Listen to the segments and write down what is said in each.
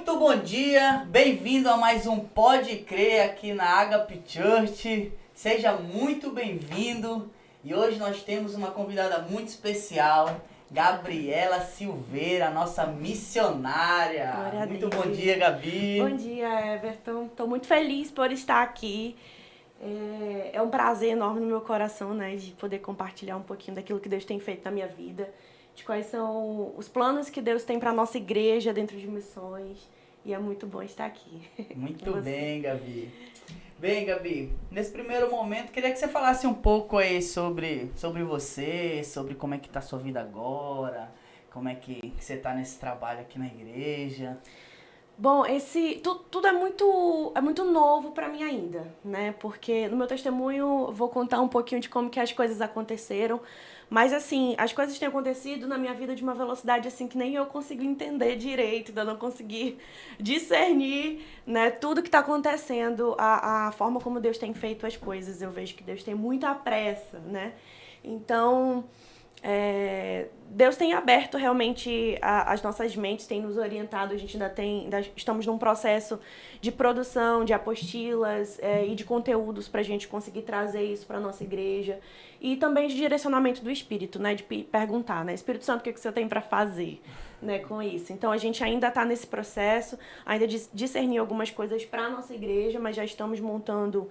Muito bom dia, bem-vindo a mais um Pode Crer aqui na Agape Church. Seja muito bem-vindo e hoje nós temos uma convidada muito especial, Gabriela Silveira, nossa missionária. Glória a Muito Deus. bom dia, Gabi. Bom dia, Everton. Estou muito feliz por estar aqui. É um prazer enorme no meu coração, né, de poder compartilhar um pouquinho daquilo que Deus tem feito na minha vida, de quais são os planos que Deus tem para a nossa igreja dentro de missões. E é muito bom estar aqui. Muito bem, Gabi. Bem, Gabi, nesse primeiro momento, queria que você falasse um pouco aí sobre você, sobre como é que tá a sua vida agora, como é que você tá nesse trabalho aqui na igreja. Bom, tudo é muito novo para mim ainda, né? Porque no meu testemunho vou contar um pouquinho de como que as coisas aconteceram, mas assim, as coisas têm acontecido na minha vida de uma velocidade assim que nem eu consigo entender direito, ainda não consegui discernir, né, tudo que está acontecendo, a forma como Deus tem feito as coisas. Eu vejo que Deus tem muita pressa, né? Então, Deus tem aberto realmente as nossas mentes, tem nos orientado. A gente ainda estamos num processo de produção de apostilas e de conteúdos para a gente conseguir trazer isso para a nossa igreja, e também de direcionamento do Espírito, né, de perguntar, né, Espírito Santo, o que você tem para fazer, né, com isso. Então a gente ainda está nesse processo, ainda de discernir algumas coisas para a nossa igreja, mas já estamos montando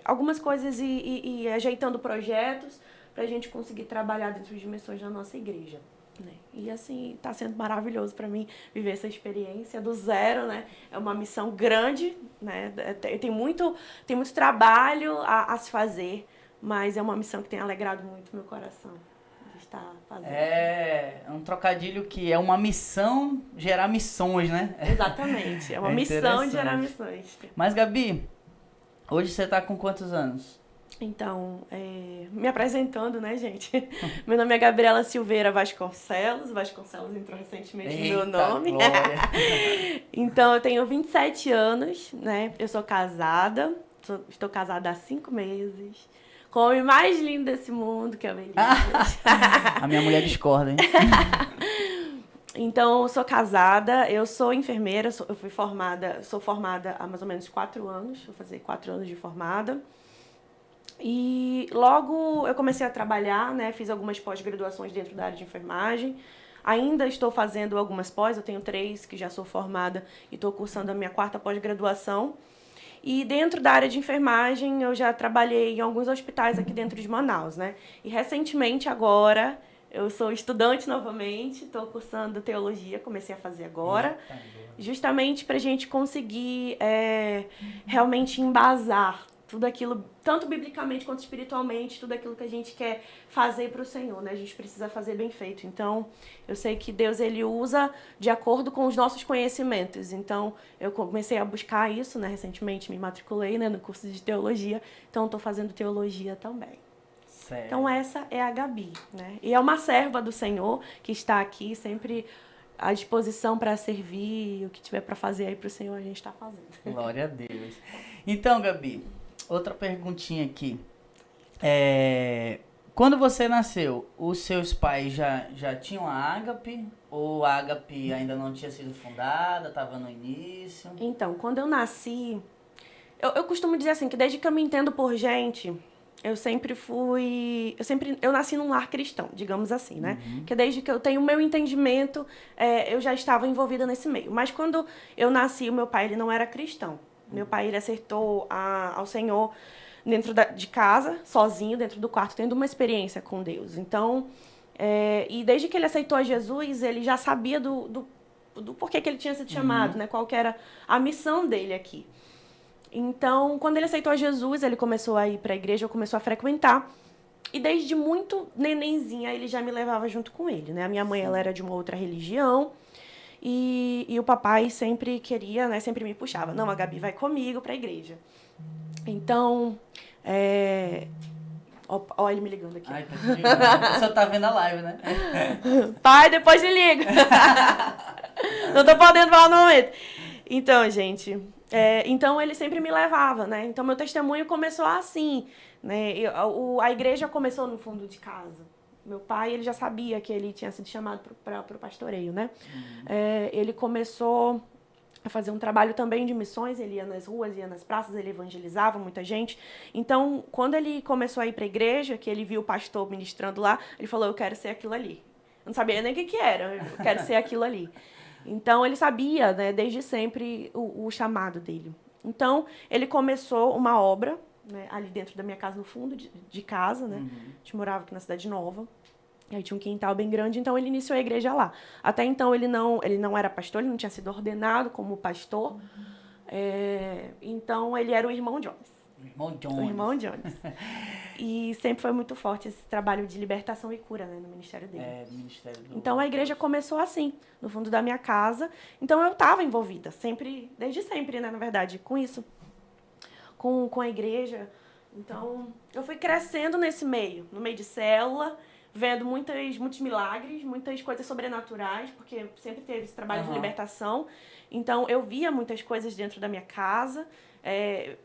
algumas coisas e ajeitando projetos para a gente conseguir trabalhar dentro de missões na nossa igreja, né? E assim, está sendo maravilhoso para mim viver essa experiência do zero, né? É uma missão grande, né? Tem muito trabalho a se fazer, mas é uma missão que tem alegrado muito meu coração de estar fazendo. É um trocadilho que é uma missão gerar missões, né? Exatamente, é uma missão de gerar missões. Mas, Gabi, hoje você tá com quantos anos? Então, me apresentando, né, gente? Meu nome é Gabriela Silveira Vasconcelos. Vasconcelos entrou recentemente no meu nome. Então, eu tenho 27 anos, né? Eu sou casada, estou casada há 5 meses. Com o homem mais lindo desse mundo, que é o Elias. A minha mulher discorda, hein? Então, eu sou casada, eu sou enfermeira, sou formada há mais ou menos 4 anos, vou fazer 4 anos de formada. E logo eu comecei a trabalhar, né? Fiz algumas pós-graduações dentro da área de enfermagem. Ainda estou fazendo algumas pós, eu tenho 3 que já sou formada e estou cursando a minha 4ª pós-graduação. E dentro da área de enfermagem eu já trabalhei em alguns hospitais aqui dentro de Manaus, né? E recentemente agora eu sou estudante novamente, estou cursando teologia, comecei a fazer agora, justamente para a gente conseguir realmente embasar tudo aquilo, tanto biblicamente quanto espiritualmente, tudo aquilo que a gente quer fazer para o Senhor, né? A gente precisa fazer bem feito. Então, eu sei que Deus, ele usa de acordo com os nossos conhecimentos. Então, eu comecei a buscar isso, né? Recentemente me matriculei, né, no curso de teologia. Então, estou fazendo teologia também. Certo. Então, essa é a Gabi, né? E é uma serva do Senhor que está aqui sempre à disposição para servir. O que tiver para fazer aí para o Senhor, a gente está fazendo. Glória a Deus. Então, Gabi, outra perguntinha aqui. Quando você nasceu, os seus pais já tinham a Agape? Ou a Agape ainda não tinha sido fundada, estava no início? Então, quando eu nasci, eu costumo dizer assim, que desde que eu me entendo por gente, eu nasci num lar cristão, digamos assim, né? Que desde que eu tenho o meu entendimento, eu já estava envolvida nesse meio. Mas quando eu nasci, o meu pai, ele não era cristão. Meu pai, ele aceitou ao Senhor dentro de casa, sozinho, dentro do quarto, tendo uma experiência com Deus. Então, e desde que ele aceitou a Jesus, ele já sabia do porquê que ele tinha sido chamado, né? Qual que era a missão dele aqui. Então, quando ele aceitou a Jesus, ele começou a ir para a igreja, começou a frequentar. E desde muito nenenzinha, ele já me levava junto com ele, né? A minha mãe, ela era de uma outra religião. E o papai sempre queria, né? Sempre me puxava. Não, a Gabi vai comigo para a igreja. Então, ó, ele me ligando aqui. Ai, tá te ligando. Você tá vendo a live, né? Pai, depois te liga. Não tô podendo falar no momento. Então, gente, então ele sempre me levava, né? Então, meu testemunho começou assim, né? A igreja começou no fundo de casa. Meu pai, ele já sabia que ele tinha sido chamado para o pastoreio, né? Ele começou a fazer um trabalho também de missões. Ele ia nas ruas, ia nas praças, ele evangelizava muita gente. Então, quando ele começou a ir para a igreja, que ele viu o pastor ministrando lá, ele falou, eu quero ser aquilo ali. Eu não sabia nem o que era, eu quero ser aquilo ali. Então, ele sabia, né, desde sempre o chamado dele. Então, ele começou uma obra, né, ali dentro da minha casa, no fundo de casa, né? A gente morava aqui na Cidade Nova. Aí tinha um quintal bem grande, então ele iniciou a igreja lá. Até então ele não era pastor, ele não tinha sido ordenado como pastor. Então ele era o irmão Jones. O irmão Jones. E sempre foi muito forte esse trabalho de libertação e cura, né, no ministério dele. Ministério do... Então a igreja começou assim, no fundo da minha casa. Então eu estava envolvida, sempre, desde sempre, né, na verdade, com isso. Com a igreja. Então eu fui crescendo nesse meio, no meio de célula, vendo muitos milagres, muitas coisas sobrenaturais, porque sempre teve esse trabalho de libertação. Então, eu via muitas coisas dentro da minha casa.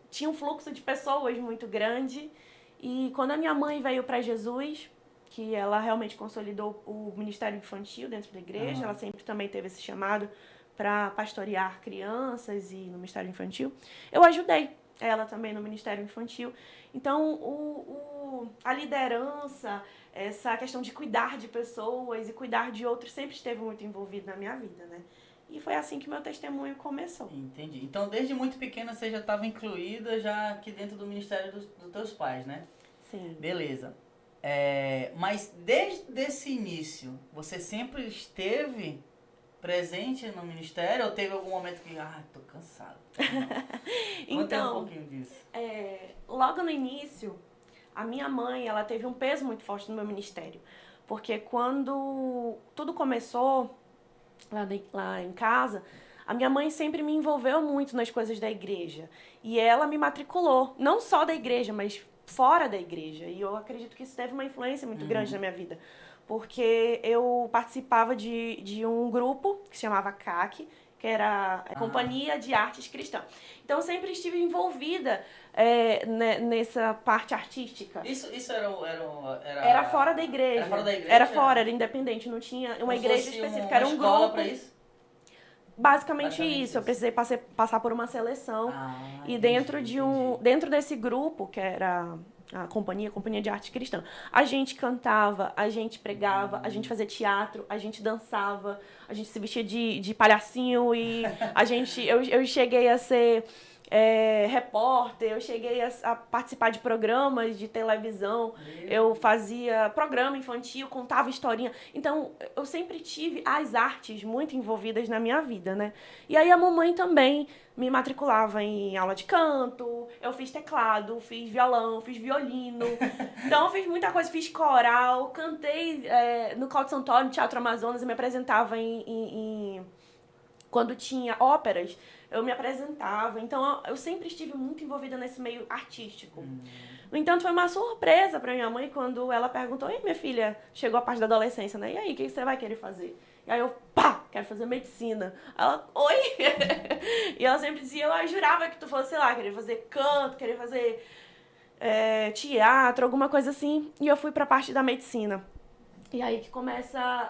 Tinha um fluxo de pessoas muito grande. E quando a minha mãe veio para Jesus, que ela realmente consolidou o ministério infantil dentro da igreja, ela sempre também teve esse chamado para pastorear crianças e no ministério infantil, eu ajudei ela também no ministério infantil. Então, a liderança, essa questão de cuidar de pessoas e cuidar de outros sempre esteve muito envolvido na minha vida, né? E foi assim que meu testemunho começou. Entendi. Então, desde muito pequena, você já estava incluída já aqui dentro do ministério dos teus pais, né? Sim. Beleza. Mas desde esse início, você sempre esteve presente no ministério ou teve algum momento que, tô cansado? Conta um pouquinho disso. Logo no início, a minha mãe, ela teve um peso muito forte no meu ministério. Porque quando tudo começou lá em casa, a minha mãe sempre me envolveu muito nas coisas da igreja. E ela me matriculou, não só da igreja, mas fora da igreja. E eu acredito que isso teve uma influência muito grande na minha vida. Porque eu participava de um grupo que se chamava CAC, que era a Companhia de Artes Cristã. Então, eu sempre estive envolvida nessa parte artística. Isso era fora da igreja. Era fora da igreja? Era fora, era independente, não tinha uma igreja específica, era um grupo. Escola pra isso? Basicamente isso. Eu precisei passar por uma seleção. E dentro desse grupo, que era a Companhia de Arte Cristã, a gente cantava, a gente pregava, a gente fazia teatro, a gente dançava, a gente se vestia de palhacinho e eu cheguei a ser repórter, eu cheguei a participar de programas de televisão, eu fazia programa infantil, contava historinha. Então, eu sempre tive as artes muito envolvidas na minha vida, né? E aí a mamãe também me matriculava em aula de canto, eu fiz teclado, fiz violão, fiz violino. Então, eu fiz muita coisa, fiz coral, cantei no Cláudio Santoro, no Teatro Amazonas, eu me apresentava quando tinha óperas, eu me apresentava. Então, eu sempre estive muito envolvida nesse meio artístico. No entanto, foi uma surpresa para minha mãe quando ela perguntou: ei, minha filha, chegou a parte da adolescência, né? E aí, o que você vai querer fazer? E aí eu, quero fazer medicina. Ela, oi? E ela sempre dizia, eu jurava que tu fosse, sei lá, querer fazer canto, querer fazer teatro, alguma coisa assim. E eu fui pra parte da medicina. E aí que começa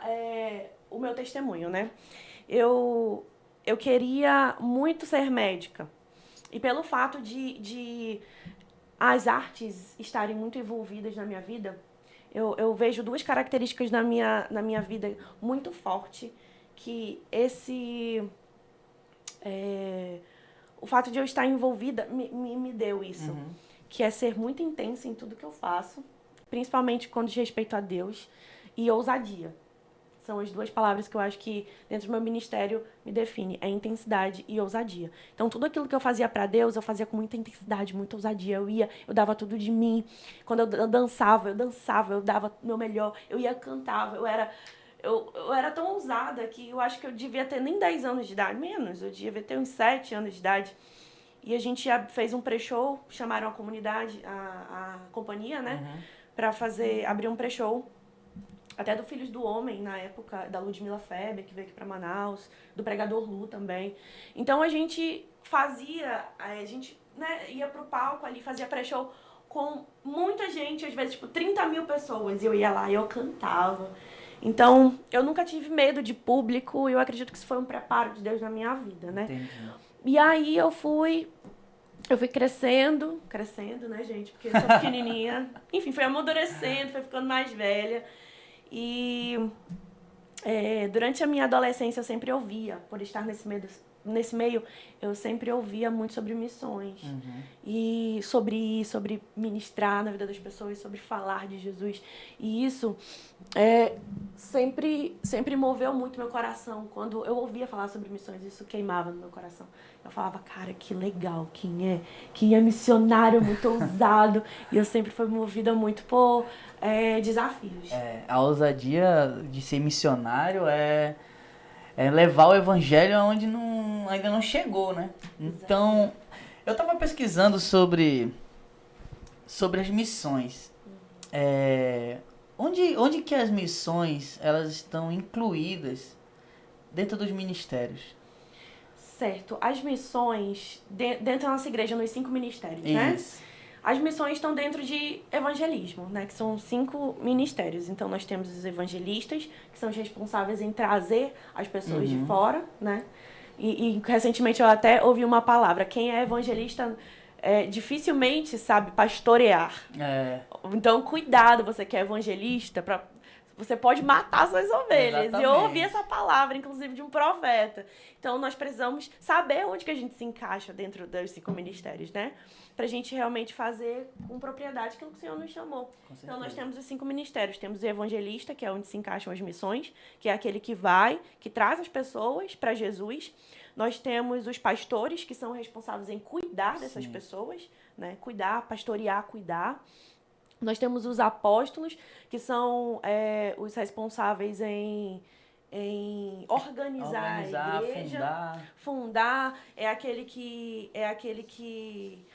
o meu testemunho, né? Eu queria muito ser médica. E pelo fato de as artes estarem muito envolvidas na minha vida, eu vejo duas características na minha vida muito forte, que o fato de eu estar envolvida me deu isso. Que é ser muito intensa em tudo que eu faço, principalmente quando diz respeito a Deus, e ousadia. São as duas palavras que eu acho que dentro do meu ministério me define, é intensidade e ousadia. Então, tudo aquilo que eu fazia pra Deus, eu fazia com muita intensidade, muita ousadia. Eu dava tudo de mim. Quando eu dançava, eu dava o meu melhor. Eu ia cantar, eu era tão ousada que eu acho que eu devia ter nem 10 anos de idade, menos. Eu devia ter uns 7 anos de idade. E a gente fez um pré-show, chamaram a comunidade, a companhia, né? Pra abrir um pré-show. Até do Filhos do Homem, na época, da Ludmila Feber, que veio aqui pra Manaus, do Pregador Lu também. Então a gente ia pro palco ali, fazia pré-show com muita gente, às vezes, 30 mil pessoas. E eu ia lá e eu cantava. Então, eu nunca tive medo de público e eu acredito que isso foi um preparo de Deus na minha vida, né? Entendi. E aí eu fui crescendo, né, gente? Porque eu sou pequenininha. Enfim, fui amadurecendo, fui ficando mais velha. E durante a minha adolescência eu sempre ouvia, por estar nesse meio, eu sempre ouvia muito sobre missões. E sobre ministrar na vida das pessoas, sobre falar de Jesus. E isso sempre moveu muito meu coração. Quando eu ouvia falar sobre missões, isso queimava no meu coração. Eu falava, cara, que legal, quem é missionário, muito ousado. E eu sempre fui movida muito por desafios. A ousadia de ser missionário é levar o evangelho aonde ainda não chegou, né? Então, eu estava pesquisando sobre as missões. Onde que as missões elas estão incluídas dentro dos ministérios? Certo. As missões, dentro da nossa igreja, nos 5 ministérios, né? Isso. As missões estão dentro de evangelismo, né? Que são 5 ministérios. Então, nós temos os evangelistas, que são os responsáveis em trazer as pessoas de fora, né? E recentemente eu até ouvi uma palavra. Quem é evangelista dificilmente sabe pastorear. Então, cuidado, você que é evangelista, você pode matar suas ovelhas. Exatamente. E eu ouvi essa palavra, inclusive, de um profeta. Então, nós precisamos saber onde que a gente se encaixa dentro dos 5 ministérios, né? Pra gente realmente fazer com propriedade aquilo que o Senhor nos chamou. Então, nós temos os 5 ministérios. Temos o evangelista, que é onde se encaixam as missões, que é aquele que traz as pessoas para Jesus. Nós temos os pastores, que são responsáveis em cuidar dessas pessoas, né? Pastorear, cuidar. Nós temos os apóstolos, que são os responsáveis em organizar a igreja, fundar, é aquele que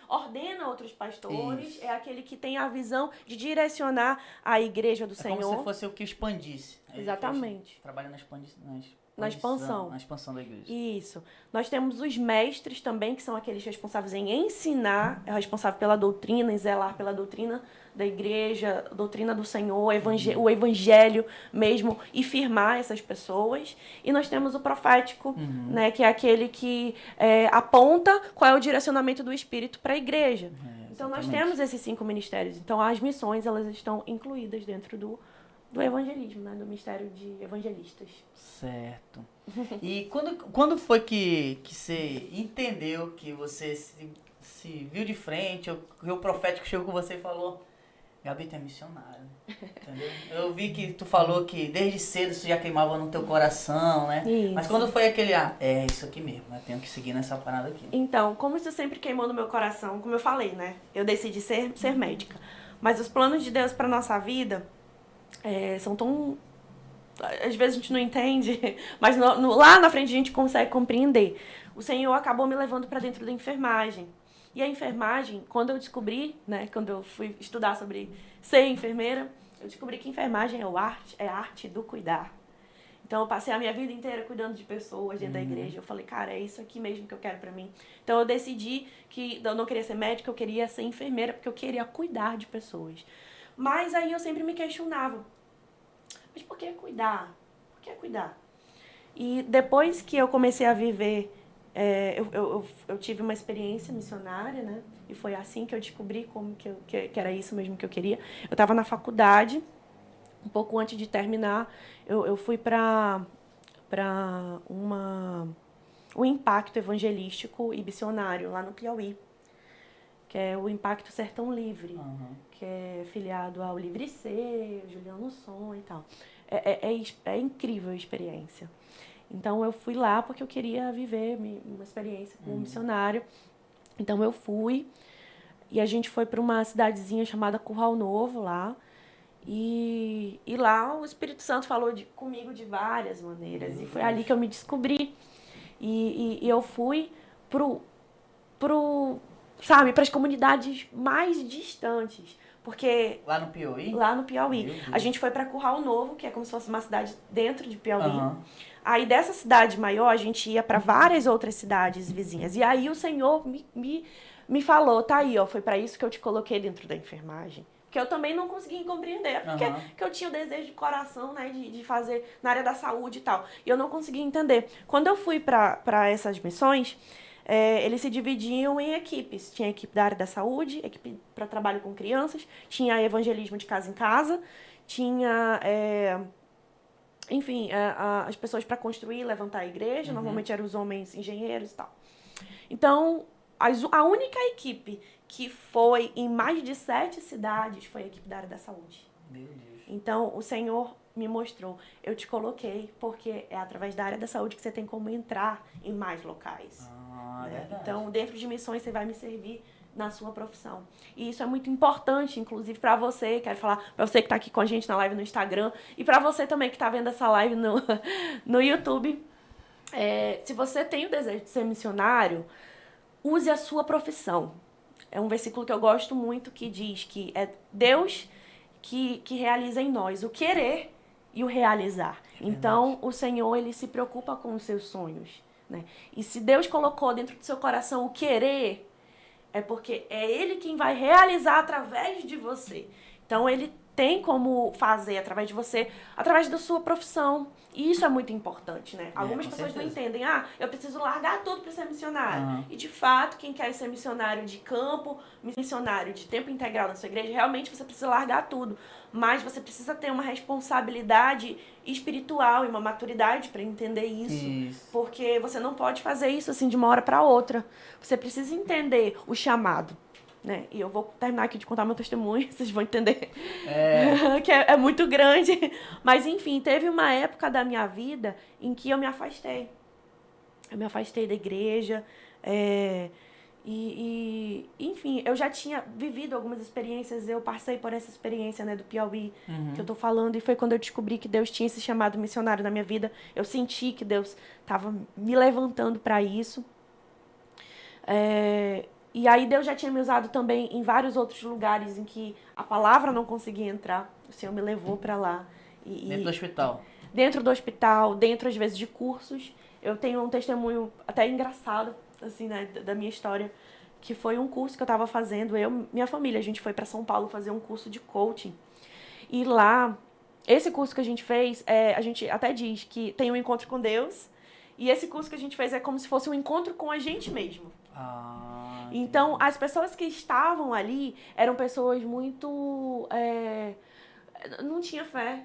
ordena outros pastores, é aquele que tem a visão de direcionar a igreja do Senhor. Como se fosse o que expandisse. Exatamente. Trabalha na expansão. Na expansão da igreja. Isso. Nós temos os mestres também, que são aqueles responsáveis em ensinar, é responsável pela doutrina, em zelar pela doutrina da igreja, doutrina do Senhor, o evangelho mesmo, e firmar essas pessoas. E nós temos o profético, né, que é aquele que aponta qual é o direcionamento do Espírito para a igreja. Então, nós temos esses 5 ministérios. Então, as missões, elas estão incluídas dentro do evangelismo, né, do ministério de evangelistas. Certo. E quando foi que você entendeu, que você se viu de frente, ou que o profético chegou com você e falou: Gabi, tu é missionária, entendeu? Eu vi que tu falou que desde cedo isso já queimava no teu coração, né? Isso. Mas quando foi aquele, isso aqui mesmo, eu tenho que seguir nessa parada aqui. Então, como isso sempre queimou no meu coração, como eu falei, né? Eu decidi ser médica. Mas os planos de Deus para nossa vida são tão... Às vezes a gente não entende, mas lá na frente a gente consegue compreender. O Senhor acabou me levando para dentro da enfermagem. E a enfermagem, quando eu descobri, né, quando eu fui estudar sobre ser enfermeira, eu descobri que enfermagem é a arte do cuidar. Então, eu passei a minha vida inteira cuidando de pessoas dentro da igreja. Eu falei, cara, é isso aqui mesmo que eu quero pra mim. Então, eu decidi que eu não queria ser médica, eu queria ser enfermeira, porque eu queria cuidar de pessoas. Mas aí eu sempre me questionava, mas por que cuidar? Por que cuidar? E depois que eu comecei a viver, eu tive uma experiência missionária, né? E foi assim que eu descobri que era isso mesmo que eu queria. Eu estava na faculdade, um pouco antes de terminar, eu fui para um impacto evangelístico e missionário lá no Piauí, que é o Impacto Sertão Livre, que é filiado ao Livre Ser, Juliano Som e tal. É incrível a experiência. Então, eu fui lá porque eu queria viver uma experiência como missionário. Então, eu fui e a gente foi para uma cidadezinha chamada Curral Novo lá. E lá o Espírito Santo falou comigo de várias maneiras. E foi ali que eu me descobri. E eu fui sabe, para as comunidades mais distantes. Porque... Lá no Piauí? Lá no Piauí. A gente foi para Curral Novo, que é como se fosse uma cidade dentro de Piauí. Aí dessa cidade maior, a gente ia para várias outras cidades vizinhas. E aí o Senhor me falou, tá aí, ó, foi para isso que eu te coloquei dentro da enfermagem. porque eu também não conseguia compreender, porque eu tinha o desejo de coração, né, de fazer na área da saúde e tal, e eu não conseguia entender. Quando eu fui para essas missões, eles se dividiam em equipes. Tinha a equipe da área da saúde, equipe para trabalho com crianças, tinha evangelismo de casa em casa, tinha, enfim, as pessoas para construir e levantar a igreja, normalmente eram os homens engenheiros e tal. Então, a única equipe que foi em mais de 7 cidades foi a equipe da área da saúde. Meu Deus. Então, o Senhor me mostrou, eu te coloquei, porque é através da área da saúde que você tem como entrar em mais locais. Né? Verdade. Então, dentro de missões, você vai me servir na sua profissão. E isso é muito importante, inclusive, para você, quero falar para você que está aqui com a gente na live no Instagram, e para você também que está vendo essa live no YouTube. Se você tem o desejo de ser missionário, use a sua profissão. É um versículo que eu gosto muito que diz que é Deus que realiza em nós o querer e o realizar. Então, o Senhor, ele se preocupa com os seus sonhos, né? E se Deus colocou dentro do seu coração o querer, é porque é Ele quem vai realizar através de você. Então, Ele tem como fazer através de você, através da sua profissão. E isso é muito importante, né? Algumas pessoas não entendem. Eu preciso largar tudo para ser missionário. E, de fato, quem quer ser missionário de campo, missionário de tempo integral na sua igreja, realmente você precisa largar tudo. Mas você precisa ter uma responsabilidade espiritual e uma maturidade para entender isso. Porque você não pode fazer isso assim de uma hora para outra. Você precisa entender o chamado. Né? E eu vou terminar aqui de contar meu testemunho, vocês vão entender que é muito grande. Mas, enfim, teve uma época da minha vida em que eu me afastei. Eu me afastei da igreja. Enfim, eu já tinha vivido algumas experiências. Eu passei por essa experiência, né, do Piauí, que eu tô falando. E foi quando eu descobri que Deus tinha esse chamado missionário na minha vida. Eu senti que Deus estava me levantando para isso. E aí Deus já tinha me usado também em vários outros lugares em que a palavra não conseguia entrar. O Senhor me levou para lá. Dentro do hospital? Dentro do hospital, dentro às vezes de cursos. Eu tenho um testemunho até engraçado, assim, né, da minha história, que foi um curso que eu estava fazendo. Minha família, a gente foi para São Paulo fazer um curso de coaching. E lá, esse curso que a gente fez, a gente até diz que tem um encontro com Deus. E esse curso que a gente fez é como se fosse um encontro com a gente mesmo. Então, as pessoas que estavam ali eram pessoas muito... não tinha fé.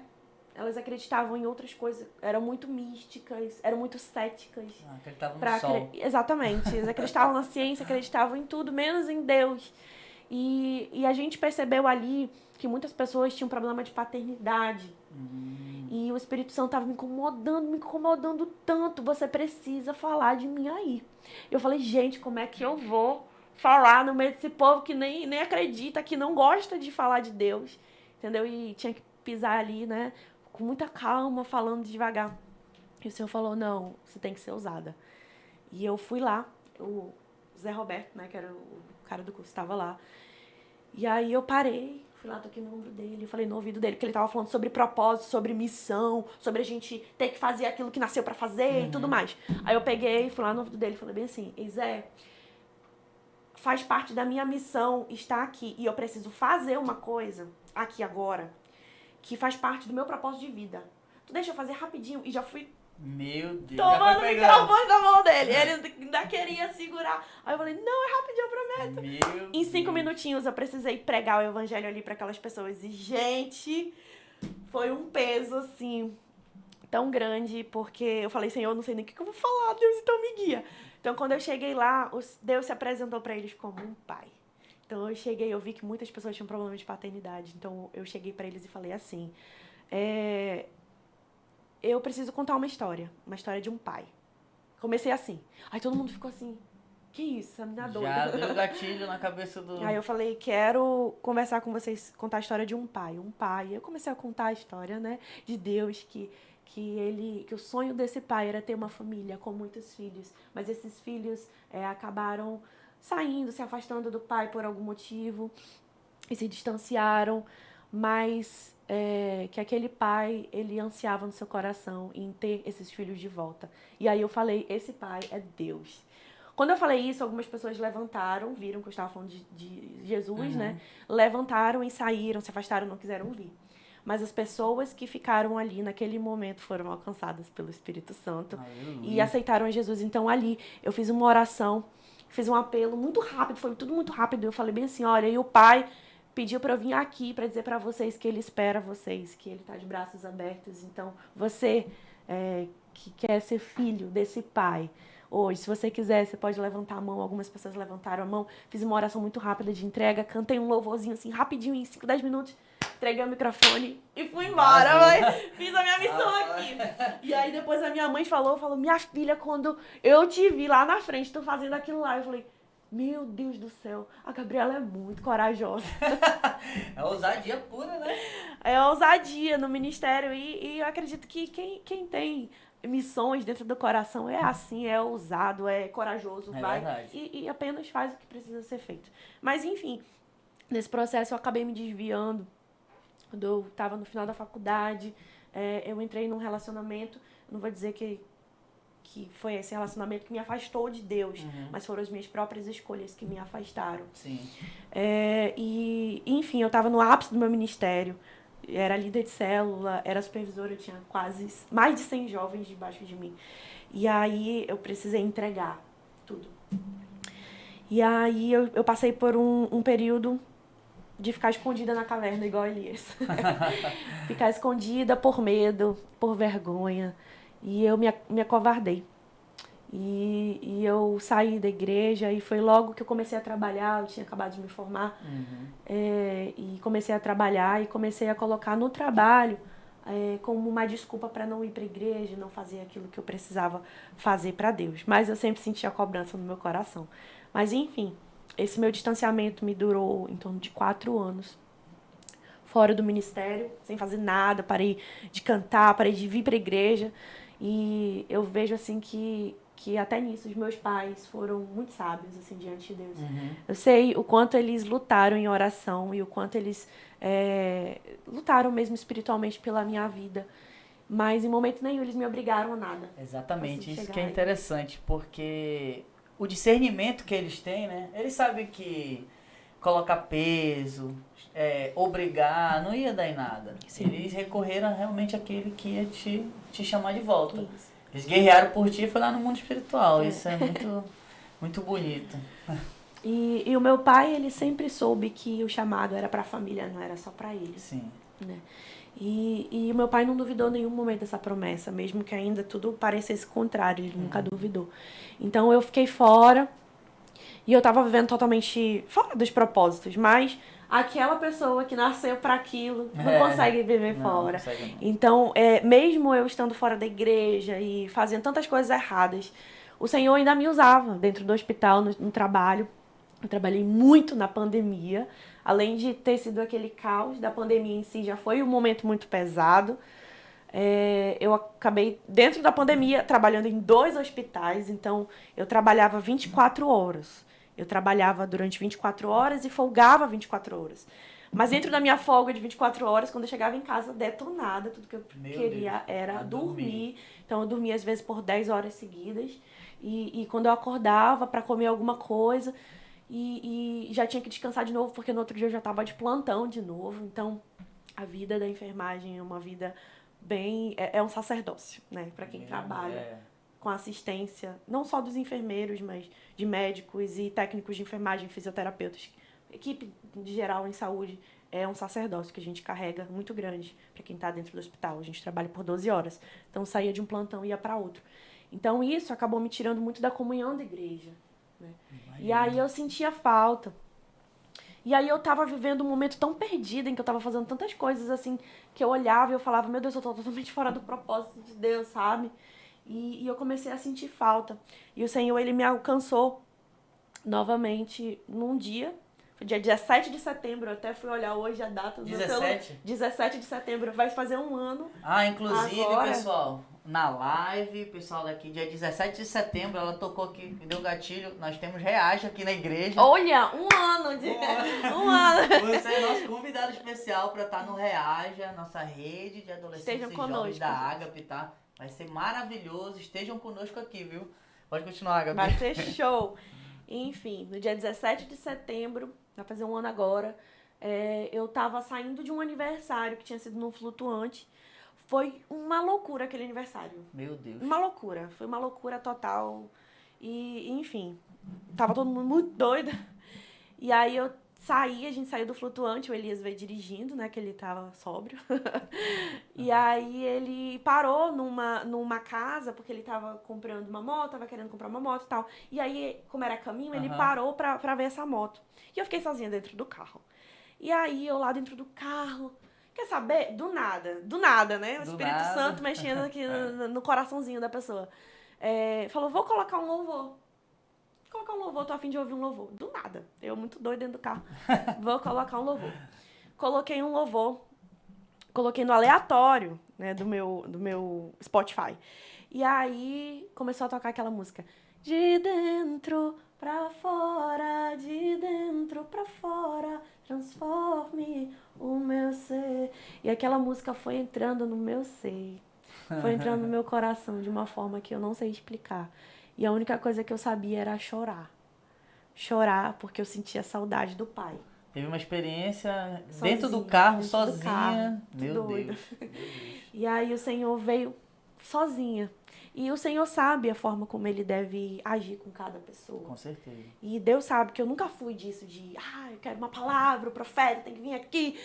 Elas acreditavam em outras coisas. Eram muito místicas, eram muito céticas. Acreditavam no sol. Exatamente. Eles acreditavam na ciência, acreditavam em tudo, menos em Deus. E a gente percebeu ali que muitas pessoas tinham problema de paternidade. E o Espírito Santo estava me incomodando tanto. Você precisa falar de mim aí. Eu falei, gente, como é que eu vou falar no meio desse povo que nem acredita, que não gosta de falar de Deus? Entendeu? E tinha que pisar ali, né? Com muita calma, falando devagar. E o Senhor falou, não, você tem que ser ousada. E eu fui lá, o Zé Roberto, né, que era o cara do curso, estava lá. E aí eu parei, fui lá, toquei no ombro dele, eu falei no ouvido dele, porque ele estava falando sobre propósito, sobre missão, sobre a gente ter que fazer aquilo que nasceu para fazer e tudo mais. Aí eu peguei, fui lá no ouvido dele e falei bem assim, Zé, faz parte da minha missão estar aqui e eu preciso fazer uma coisa aqui agora que faz parte do meu propósito de vida. Tu deixa eu fazer rapidinho e já fui... Meu Deus. Tomando o microfone da mão dele. Ele ainda queria segurar. Aí eu falei, não, é rapidinho, eu prometo. Em 5 minutinhos eu precisei pregar o evangelho ali para aquelas pessoas. E, gente, foi um peso, assim, tão grande. Porque eu falei, Senhor, eu não sei nem o que eu vou falar. Deus, então me guia. Então, quando eu cheguei lá, Deus se apresentou para eles como um pai. Então, eu cheguei, eu vi que muitas pessoas tinham problema de paternidade. Então, eu cheguei para eles e falei assim... eu preciso contar uma história de um pai. Comecei assim. Aí todo mundo ficou assim, que isso, essa menina doida. Já deu gatilho na cabeça do... Aí eu falei, quero conversar com vocês, contar a história de um pai. Eu comecei a contar a história, né, de Deus, que o sonho desse pai era ter uma família com muitos filhos. Mas esses filhos acabaram saindo, se afastando do pai por algum motivo e se distanciaram. Mas que aquele pai, ele ansiava no seu coração em ter esses filhos de volta. E aí eu falei, esse pai é Deus. Quando eu falei isso, algumas pessoas levantaram, viram que eu estava falando de Jesus, né? Levantaram e saíram, se afastaram, não quiseram ouvir. Mas as pessoas que ficaram ali naquele momento foram alcançadas pelo Espírito Santo e aceitaram Jesus. Então ali eu fiz uma oração, fiz um apelo muito rápido, foi tudo muito rápido. Eu falei bem assim, olha, e o Pai pediu para eu vir aqui para dizer para vocês que Ele espera vocês, que Ele está de braços abertos. Então você que quer ser filho desse Pai, hoje, se você quiser, você pode levantar a mão. Algumas pessoas levantaram a mão. Fiz uma oração muito rápida de entrega. Cantei um louvorzinho assim, rapidinho, em 5, 10 minutos. Entreguei o microfone e fui embora. Fiz a minha missão aqui. E aí depois a minha mãe falou, minha filha, quando eu te vi lá na frente, tu fazendo aquilo lá, eu falei, meu Deus do céu, a Gabriela é muito corajosa. É ousadia pura, né? É ousadia no ministério. E eu acredito que quem tem missões dentro do coração é assim, é ousado, é corajoso, vai e apenas faz o que precisa ser feito. Mas enfim, nesse processo eu acabei me desviando. Quando eu estava no final da faculdade, eu entrei num relacionamento, não vou dizer que foi esse relacionamento que me afastou de Deus, mas foram as minhas próprias escolhas que me afastaram. Sim. E enfim, eu estava no ápice do meu ministério, era líder de célula, era supervisora, eu tinha quase mais de 100 jovens debaixo de mim. E aí eu precisei entregar tudo. E aí eu passei por um período de ficar escondida na caverna, igual Elias. Ficar escondida por medo, por vergonha. E eu me acovardei. E eu saí da igreja e foi logo que eu comecei a trabalhar, eu tinha acabado de me formar. E comecei a trabalhar e comecei a colocar no trabalho como uma desculpa para não ir para a igreja, não fazer aquilo que eu precisava fazer para Deus. Mas eu sempre sentia a cobrança no meu coração. Mas enfim, esse meu distanciamento me durou em torno de 4 anos. Fora do ministério, sem fazer nada, parei de cantar, parei de vir para a igreja. E eu vejo assim que até nisso os meus pais foram muito sábios assim, diante de Deus. Eu sei o quanto eles lutaram em oração e o quanto eles lutaram mesmo espiritualmente pela minha vida. Mas em momento nenhum eles me obrigaram a nada. Exatamente, isso que é interessante, porque o discernimento que eles têm, né? Eles sabem que colocar peso, obrigar, não ia dar em nada. Sim. Eles recorreram realmente àquele que ia te chamar de volta. Isso. Eles guerrearam por ti e foi lá no mundo espiritual. Isso é muito, muito bonito. E o meu pai, ele sempre soube que o chamado era para a família, não era só para ele. Sim. Né? E o meu pai não duvidou em nenhum momento dessa promessa, mesmo que ainda tudo parecesse contrário, ele nunca duvidou. Então eu fiquei fora e eu estava vivendo totalmente fora dos propósitos, mas aquela pessoa que nasceu para aquilo não consegue viver fora. Não consegue, não. Então, mesmo eu estando fora da igreja e fazendo tantas coisas erradas, o Senhor ainda me usava dentro do hospital, no trabalho. Eu trabalhei muito na pandemia, além de ter sido aquele caos da pandemia em si, já foi um momento muito pesado. Eu acabei, dentro da pandemia, trabalhando em 2 hospitais, então eu trabalhava 24 horas. Eu trabalhava durante 24 horas e folgava 24 horas. Mas dentro da minha folga de 24 horas, quando eu chegava em casa detonada, tudo que eu queria era dormir. Então eu dormia às vezes por 10 horas seguidas. E quando eu acordava para comer alguma coisa, e já tinha que descansar de novo, porque no outro dia eu já estava de plantão de novo. Então a vida da enfermagem é uma vida bem... É um sacerdócio, né? Para quem trabalha com assistência, não só dos enfermeiros, mas de médicos e técnicos de enfermagem, fisioterapeutas. Equipe de geral em saúde é um sacerdócio que a gente carrega muito grande para quem está dentro do hospital. A gente trabalha por 12 horas. Então, saía de um plantão e ia para outro. Então, isso acabou me tirando muito da comunhão da igreja. Né? E aí eu sentia falta. E aí eu estava vivendo um momento tão perdido, em que eu estava fazendo tantas coisas assim, que eu olhava e eu falava, meu Deus, eu estou totalmente fora do propósito de Deus, sabe? E eu comecei a sentir falta. E o Senhor, ele me alcançou novamente num dia. Foi dia 17 de setembro. Eu até fui olhar hoje a data do 17? 17 de setembro. Vai fazer um ano. Inclusive, agora. Pessoal, na live, pessoal daqui, dia 17 de setembro, ela tocou aqui, me deu gatilho. Nós temos Reage aqui na igreja. Olha, um ano de... um ano. Você é nosso convidado especial para estar no Reage, a nossa rede de adolescentes e jovens da Ágape, tá? Vai ser maravilhoso. Estejam conosco aqui, viu? Pode continuar, Gabi. Vai ser show. Enfim, no dia 17 de setembro, vai fazer um ano agora, eu tava saindo de um aniversário que tinha sido num flutuante. Foi uma loucura aquele aniversário. Meu Deus. Uma loucura. Foi uma loucura total. E, enfim, tava todo mundo muito doido. E aí a gente saiu do flutuante, o Elias veio dirigindo, né, que ele tava sóbrio. E aí ele parou numa casa, porque ele tava comprando uma moto, tava querendo comprar uma moto e tal. E aí, como era caminho, ele parou pra ver essa moto. E eu fiquei sozinha dentro do carro. E aí, eu lá dentro do carro, quer saber? Do nada, né? O Espírito Santo mexendo aqui no coraçãozinho da pessoa. Falou, vou colocar um louvor. Colocar um louvor, tô a fim de ouvir um louvor. Do nada. Eu muito doida dentro do carro. Vou colocar um louvor. Coloquei um louvor. Coloquei no aleatório, né, do meu Spotify. E aí começou a tocar aquela música. De dentro pra fora, de dentro pra fora, transforme o meu ser. E aquela música foi entrando no meu ser. Foi entrando no meu coração de uma forma que eu não sei explicar. E a única coisa que eu sabia era chorar. Chorar porque eu sentia saudade do pai. Teve uma experiência Sozinha, dentro do carro, dentro sozinha. do carro, Meu doida. Deus. E aí o Senhor veio sozinha. E o Senhor sabe a forma como Ele deve agir com cada pessoa. Com certeza. E Deus sabe que eu nunca fui disso de, eu quero uma palavra, o profeta tem que vir aqui,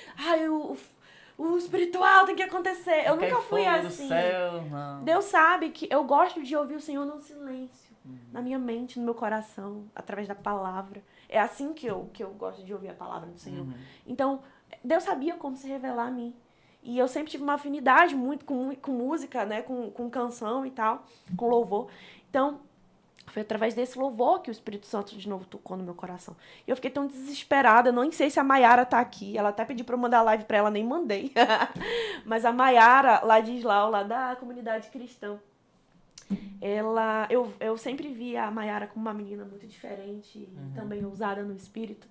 o espiritual tem que acontecer. Eu nunca fui assim. Do céu, não. Deus sabe que eu gosto de ouvir o Senhor no silêncio, na minha mente, no meu coração, através da palavra. É assim que eu gosto de ouvir a palavra do Senhor. Então, Deus sabia como se revelar a mim. E eu sempre tive uma afinidade muito com música, né? Com canção e tal, com louvor. Então, foi através desse louvor que o Espírito Santo de novo tocou no meu coração. E eu fiquei tão desesperada, não sei se a Maiara tá aqui. Ela até pediu pra eu mandar live pra ela, nem mandei. Mas a Maiara, lá de Islau, lá da comunidade cristã, eu sempre via a Maiara como uma menina muito diferente e também ousada no espírito.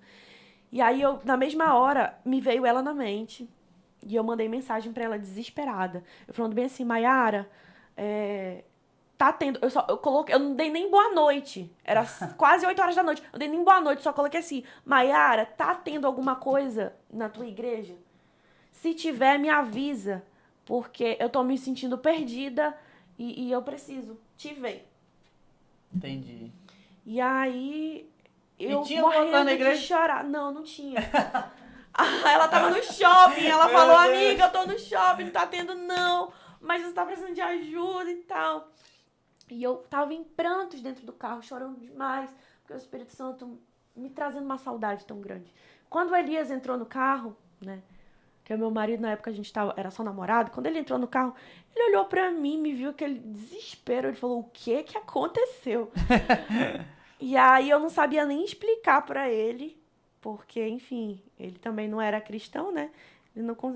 E aí, na mesma hora, me veio ela na mente. E eu mandei mensagem pra ela desesperada. Eu falando bem assim, Maiara, tá tendo... Eu não dei nem boa noite. Era quase 8 horas da noite. Eu dei nem boa noite, só coloquei assim, Maiara, tá tendo alguma coisa na tua igreja? Se tiver, me avisa. Porque eu tô me sentindo perdida e eu preciso te ver. Entendi. E aí... Eu tinha alguma coisa na igreja? de chorar. Não tinha. Ela tava no shopping, ela falou, amiga, eu tô no shopping, não tá tendo não, mas você tá precisando de ajuda e tal. E eu tava em prantos dentro do carro, chorando demais, porque o Espírito Santo me trazendo uma saudade tão grande. Quando o Elias entrou no carro, né, que o meu marido na época era só namorado, quando ele entrou no carro, ele olhou pra mim, me viu aquele desespero, ele falou, o que aconteceu? E aí eu não sabia nem explicar pra ele, porque, enfim, ele também não era cristão, né?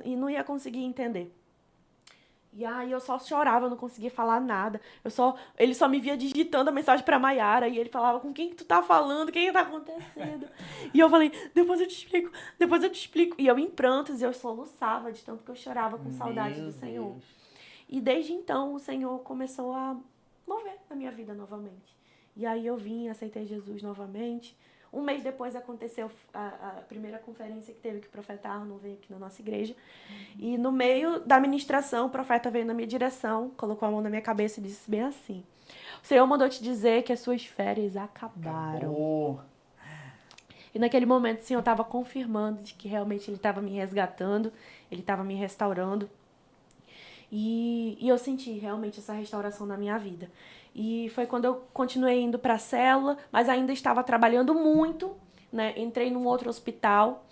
E não ia conseguir entender. E aí eu só chorava, eu não conseguia falar nada. Ele só me via digitando a mensagem pra Maiara e ele falava, com quem que tu tá falando? O que tá acontecendo? E eu falei, depois eu te explico. E eu em prantos, eu soluçava de tanto que eu chorava com saudade do Senhor. E desde então o Senhor começou a mover a minha vida novamente. E aí eu vim, aceitei Jesus novamente. Um mês depois aconteceu a primeira conferência que teve, que o profeta Arno veio aqui na nossa igreja. E no meio da ministração, o profeta veio na minha direção, colocou a mão na minha cabeça e disse bem assim, o Senhor mandou te dizer que as suas férias acabaram. Acabou. E naquele momento o Senhor estava confirmando de que realmente Ele estava me resgatando, Ele estava me restaurando. E eu senti realmente essa restauração na minha vida. E foi quando eu continuei indo para a célula, mas ainda estava trabalhando muito, né? Entrei num outro hospital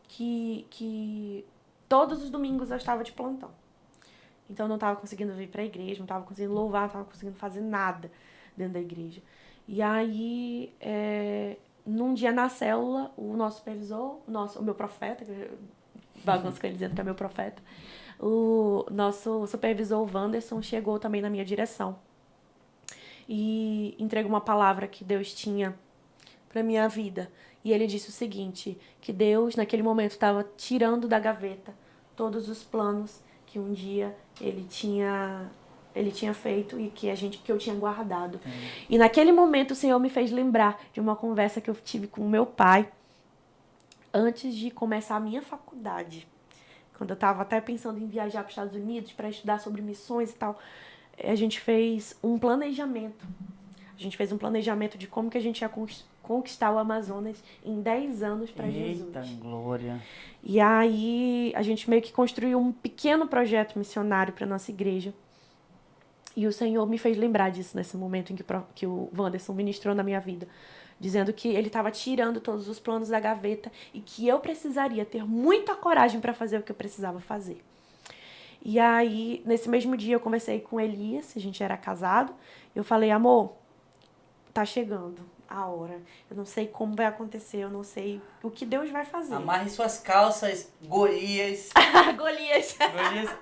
que todos os domingos eu estava de plantão. Então eu não estava conseguindo vir para a igreja, não estava conseguindo louvar, não estava conseguindo fazer nada dentro da igreja. E aí, num dia na célula, o nosso supervisor, o meu profeta, bagunça com ele dizendo que é meu profeta, o nosso supervisor, o Wanderson, chegou também na minha direção. E entregou uma palavra que Deus tinha para minha vida. E ele disse o seguinte, que Deus, naquele momento, estava tirando da gaveta todos os planos que um dia ele tinha ele tinha feito e que eu tinha guardado. E naquele momento o Senhor me fez lembrar de uma conversa que eu tive com o meu pai antes de começar a minha faculdade. Quando eu estava até pensando em viajar para os Estados Unidos para estudar sobre missões e tal, a gente fez um planejamento. A gente fez um planejamento de como que a gente ia conquistar o Amazonas em 10 anos para Jesus. Eita, glória. E aí a gente meio que construiu um pequeno projeto missionário para nossa igreja. E o Senhor me fez lembrar disso nesse momento em que o Wanderson ministrou na minha vida, dizendo que ele estava tirando todos os planos da gaveta e que eu precisaria ter muita coragem para fazer o que eu precisava fazer. E aí, nesse mesmo dia, eu conversei com Elias, a gente era casado, eu falei, amor, tá chegando a hora, eu não sei como vai acontecer, eu não sei o que Deus vai fazer. Amarre suas calças, Golias. Golias. Golias.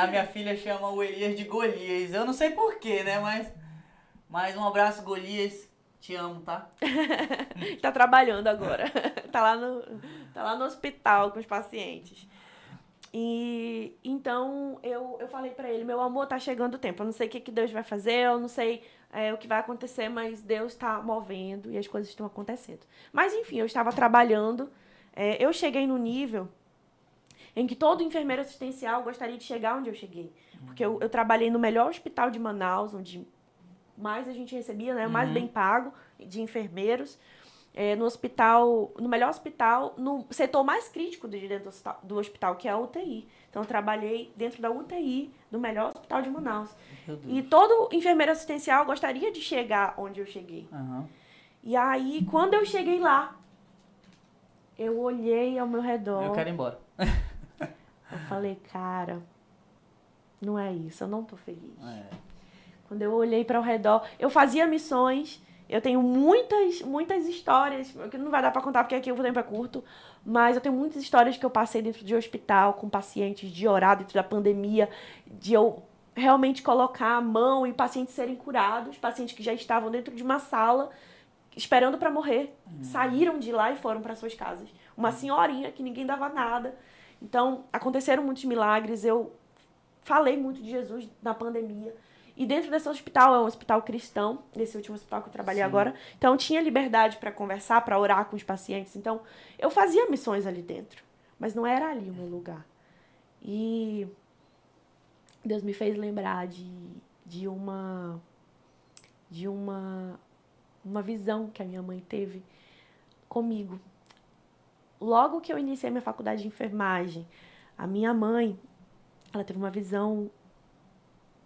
A minha filha chama o Elias de Golias. Eu não sei porquê, né? Mas um abraço, Golias. Te amo, tá? Tá trabalhando agora. Tá lá no hospital com os pacientes. E então eu falei pra ele, meu amor, tá chegando o tempo. Eu não sei o que Deus vai fazer, eu não sei o que vai acontecer, mas Deus tá movendo e as coisas estão acontecendo. Mas enfim, eu estava trabalhando. Eu cheguei no nível em que todo enfermeiro assistencial gostaria de chegar onde eu cheguei. Porque eu trabalhei no melhor hospital de Manaus, onde mais a gente recebia, né, mais bem pago de enfermeiros. No melhor hospital, no setor mais crítico de dentro do hospital, que é a UTI. Então, eu trabalhei dentro da UTI do melhor hospital de Manaus. E todo enfermeiro assistencial gostaria de chegar onde eu cheguei. Uhum. E aí, quando eu cheguei lá, eu olhei ao meu redor. Eu quero ir embora. Eu falei, cara, não é isso, eu não tô feliz. Quando eu olhei para o redor, eu fazia missões, eu tenho muitas histórias, que não vai dar para contar porque aqui o tempo é curto, mas eu tenho muitas histórias que eu passei dentro de hospital, com pacientes, de orar dentro da pandemia, de eu realmente colocar a mão e pacientes serem curados, pacientes que já estavam dentro de uma sala, esperando para morrer, saíram de lá e foram para suas casas. Uma senhorinha que ninguém dava nada. Então, aconteceram muitos milagres, eu falei muito de Jesus na pandemia. E dentro desse hospital, é um hospital cristão, nesse último hospital que eu trabalhei agora, então tinha liberdade para conversar, para orar com os pacientes. Então, eu fazia missões ali dentro, mas não era ali o meu lugar. E Deus me fez lembrar de uma visão que a minha mãe teve comigo. Logo que eu iniciei minha faculdade de enfermagem, a minha mãe, ela teve uma visão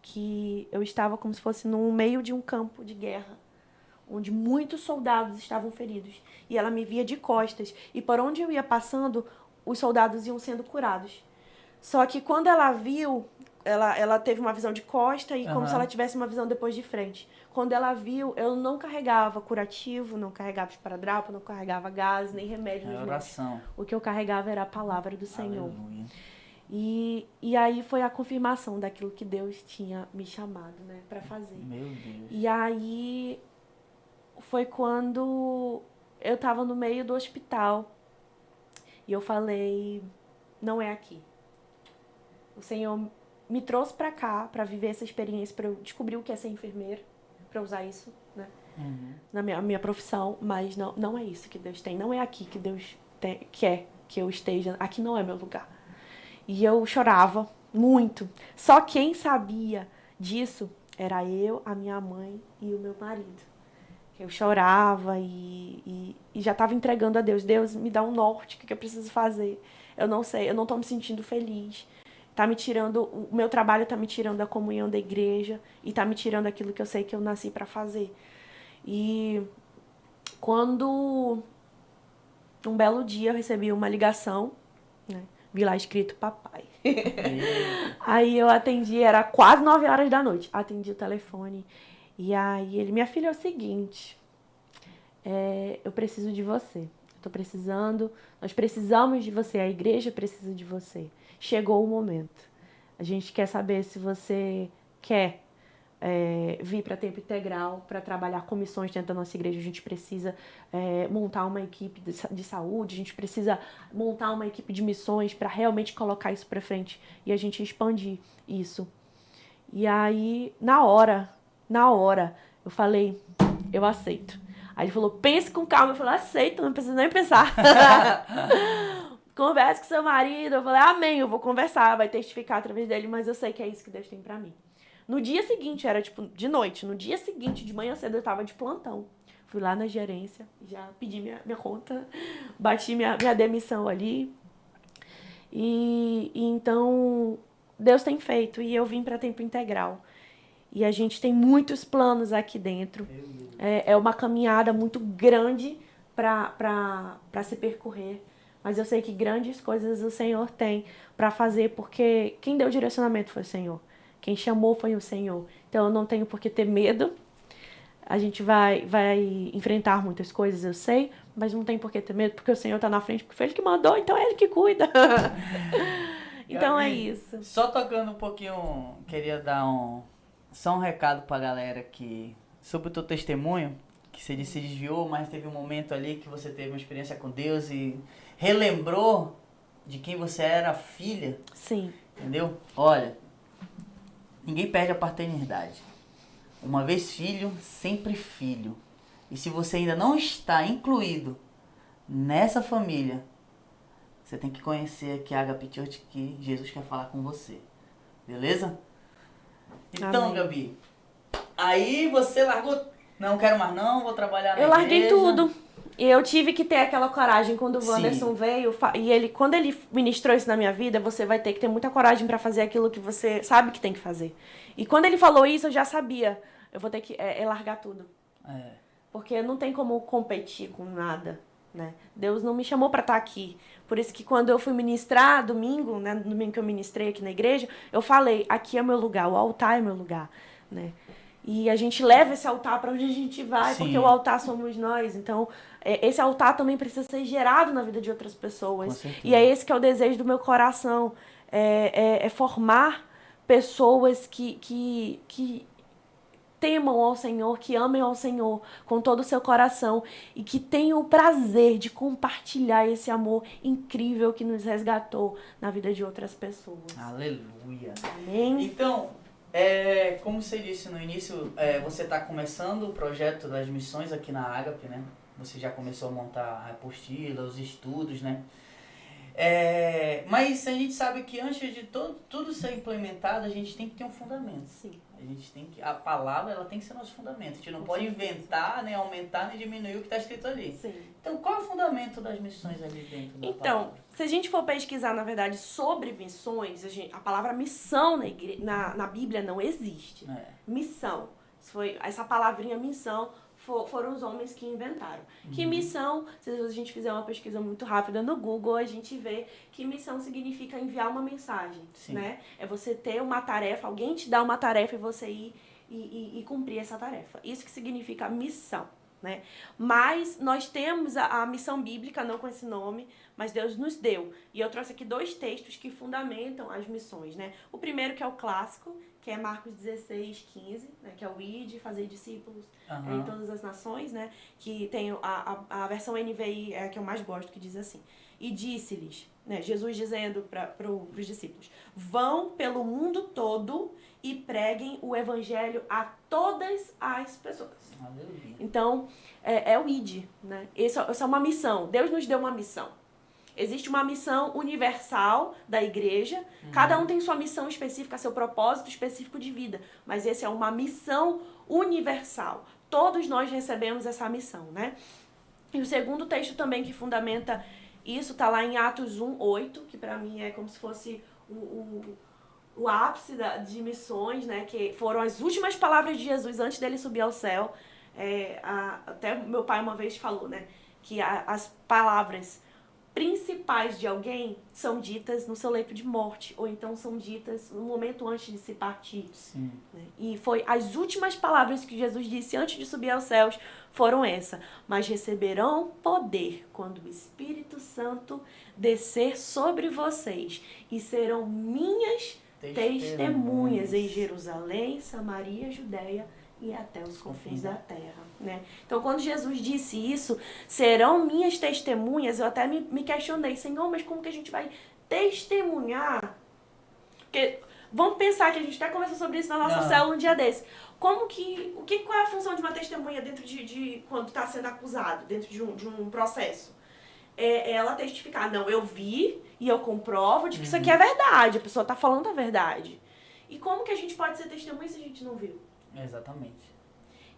que eu estava como se fosse no meio de um campo de guerra, onde muitos soldados estavam feridos. E ela me via de costas. E por onde eu ia passando, os soldados iam sendo curados. Só que quando ela viu, ela teve uma visão de costa e como se ela tivesse uma visão depois de frente. Quando ela viu, eu não carregava curativo, não carregava esparadrapo, não carregava gás, nem remédio. É oração. O que eu carregava era a palavra do Senhor. Aleluia. E aí foi a confirmação daquilo que Deus tinha me chamado, né, para fazer. Meu Deus. E aí foi quando eu estava no meio do hospital e eu falei, não é aqui. O Senhor me trouxe para cá para viver essa experiência, para eu descobrir o que é ser enfermeira, para usar isso, né, na minha profissão, mas não é isso que Deus tem, não é aqui que Deus quer que eu esteja, aqui não é meu lugar. E eu chorava muito. Só quem sabia disso era eu, a minha mãe e o meu marido. Eu chorava e já estava entregando a Deus. Deus, me dá um norte, o que eu preciso fazer? Eu não sei, eu não estou me sentindo feliz. Tá me tirando, o meu trabalho está me tirando a comunhão da igreja e está me tirando aquilo que eu sei que eu nasci para fazer. E quando um belo dia eu recebi uma ligação, né? Vi lá escrito papai. Aí eu atendi, era quase 9 horas da noite. Atendi o telefone. E aí ele, minha filha, é o seguinte. Eu preciso de você. Eu tô precisando. Nós precisamos de você. A igreja precisa de você. Chegou o momento. A gente quer saber se você quer vir para tempo integral, para trabalhar com missões dentro da nossa igreja. A gente precisa montar uma equipe de saúde, a gente precisa montar uma equipe de missões para realmente colocar isso para frente e a gente expandir isso. E aí, na hora, eu falei, eu aceito. Aí ele falou, pense com calma. Eu falei, aceito, não precisa nem pensar. Converse com seu marido. Eu falei, amém, eu vou conversar, vai testificar através dele, mas eu sei que é isso que Deus tem pra mim. No dia seguinte, era tipo de noite, no dia seguinte, de manhã cedo, eu tava de plantão. Fui lá na gerência, já pedi minha conta, bati minha demissão ali. E então, Deus tem feito, e eu vim pra tempo integral. E a gente tem muitos planos aqui dentro. É uma caminhada muito grande para se percorrer. Mas eu sei que grandes coisas o Senhor tem para fazer, porque quem deu o direcionamento foi o Senhor. Quem chamou foi o Senhor. Então eu não tenho por que ter medo. A gente vai enfrentar muitas coisas, eu sei, mas não tem por que ter medo, porque o Senhor está na frente, porque foi Ele que mandou, então é Ele que cuida. Então é isso. Só tocando um pouquinho, queria dar só um recado pra galera que sobre o teu testemunho, que você se desviou, mas teve um momento ali que você teve uma experiência com Deus e relembrou de quem você era filha. Sim. Entendeu? Olha, ninguém perde a paternidade. Uma vez filho, sempre filho. E se você ainda não está incluído nessa família, você tem que conhecer aqui a Agape Church, que Jesus quer falar com você. Beleza? Então, Amém. Gabi, aí você largou, não quero mais não, vou trabalhar na Eu larguei igreja. tudo. E eu tive que ter aquela coragem quando o Wanderson Sim. veio. E quando ele ministrou isso na minha vida, você vai ter que ter muita coragem pra fazer aquilo que você sabe que tem que fazer. E quando ele falou isso, eu já sabia. Eu vou ter que largar tudo. É. Porque não tem como competir com nada, né? Deus não me chamou pra estar aqui. Por isso que quando eu fui ministrar domingo, né, no domingo que eu ministrei aqui na igreja, eu falei, aqui é meu lugar, o altar é meu lugar, né? E a gente leva esse altar para onde a gente vai, Sim. porque o altar somos nós. Então, esse altar também precisa ser gerado na vida de outras pessoas. Com certeza. E é esse que é o desejo do meu coração. É formar pessoas que temam ao Senhor, que amem ao Senhor com todo o seu coração e que tenham o prazer de compartilhar esse amor incrível que nos resgatou na vida de outras pessoas. Aleluia. Amém? Então, como você disse no início, você está começando o projeto das missões aqui na Agape, né? Você já começou a montar a apostila, os estudos, né? Mas a gente sabe que antes de tudo ser implementado, a gente tem que ter um fundamento. Sim. A palavra ela tem que ser nosso fundamento. A gente não pode inventar, nem aumentar, nem diminuir o que está escrito ali. Sim. Então, qual é o fundamento das missões ali dentro da Então, palavra? se a gente for pesquisar, na verdade, sobre missões, a palavra missão na Bíblia não existe. Missão. Essa palavrinha missão foram os homens que inventaram. Que missão, se a gente fizer uma pesquisa muito rápida no Google, a gente vê que missão significa enviar uma mensagem. Sim. Né? É você ter uma tarefa, alguém te dá uma tarefa e você ir e cumprir essa tarefa. Isso que significa missão. Né? Mas nós temos a missão bíblica, não com esse nome, mas Deus nos deu. E eu trouxe aqui 2 textos que fundamentam as missões. Né? O primeiro, que é o clássico, que é Marcos 16:15, né? Que é o ide, fazer discípulos em todas as nações, né? Que tem a versão NVI, é a que eu mais gosto, que diz assim: e disse-lhes, né? Jesus dizendo para os discípulos, vão pelo mundo todo e preguem o evangelho a todas as pessoas. Aleluia. Então, é o id, né? Essa é uma missão. Deus nos deu uma missão. Existe uma missão universal da igreja. Cada um tem sua missão específica, seu propósito específico de vida. Mas essa é uma missão universal. Todos nós recebemos essa missão, né? E o segundo texto também que fundamenta isso está lá em Atos 1:8, que para mim é como se fosse o ápice de missões, né? Que foram as últimas palavras de Jesus antes dele subir ao céu. Até meu pai uma vez falou, né? Que as palavras principais de alguém são ditas no seu leito de morte, ou então são ditas no momento antes de se partir. Sim. Né? E foi as últimas palavras que Jesus disse antes de subir aos céus foram essa: mas receberão poder quando o Espírito Santo descer sobre vocês, e serão minhas testemunhas em Jerusalém, Samaria, Judeia e até os confins da terra, né? Então, quando Jesus disse isso, serão minhas testemunhas, eu até me questionei, Senhor, mas como que a gente vai testemunhar? Porque Vamos pensar que a gente até conversou sobre isso na nossa célula um dia desse. Qual é a função de uma testemunha dentro de quando está sendo acusado, dentro de um processo? É ela testificar, não, eu vi e eu comprovo de que isso aqui é verdade, a pessoa está falando a verdade. E como que a gente pode ser testemunha se a gente não viu? Exatamente.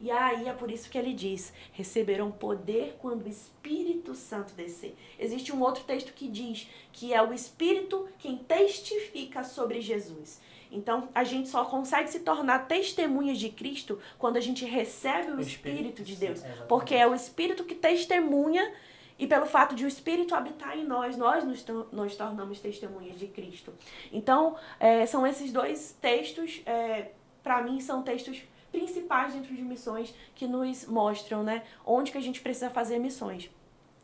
E aí é por isso que ele diz, receberão poder quando o Espírito Santo descer. Existe um outro texto que diz que é o Espírito quem testifica sobre Jesus. Então, a gente só consegue se tornar testemunhas de Cristo quando a gente recebe o Espírito de Deus. Porque é o Espírito que testemunha e pelo fato de o Espírito habitar em nós nos tornamos testemunhas de Cristo. Então, são esses dois textos, para mim, são textos principais dentro de missões que nos mostram, né, onde que a gente precisa fazer missões.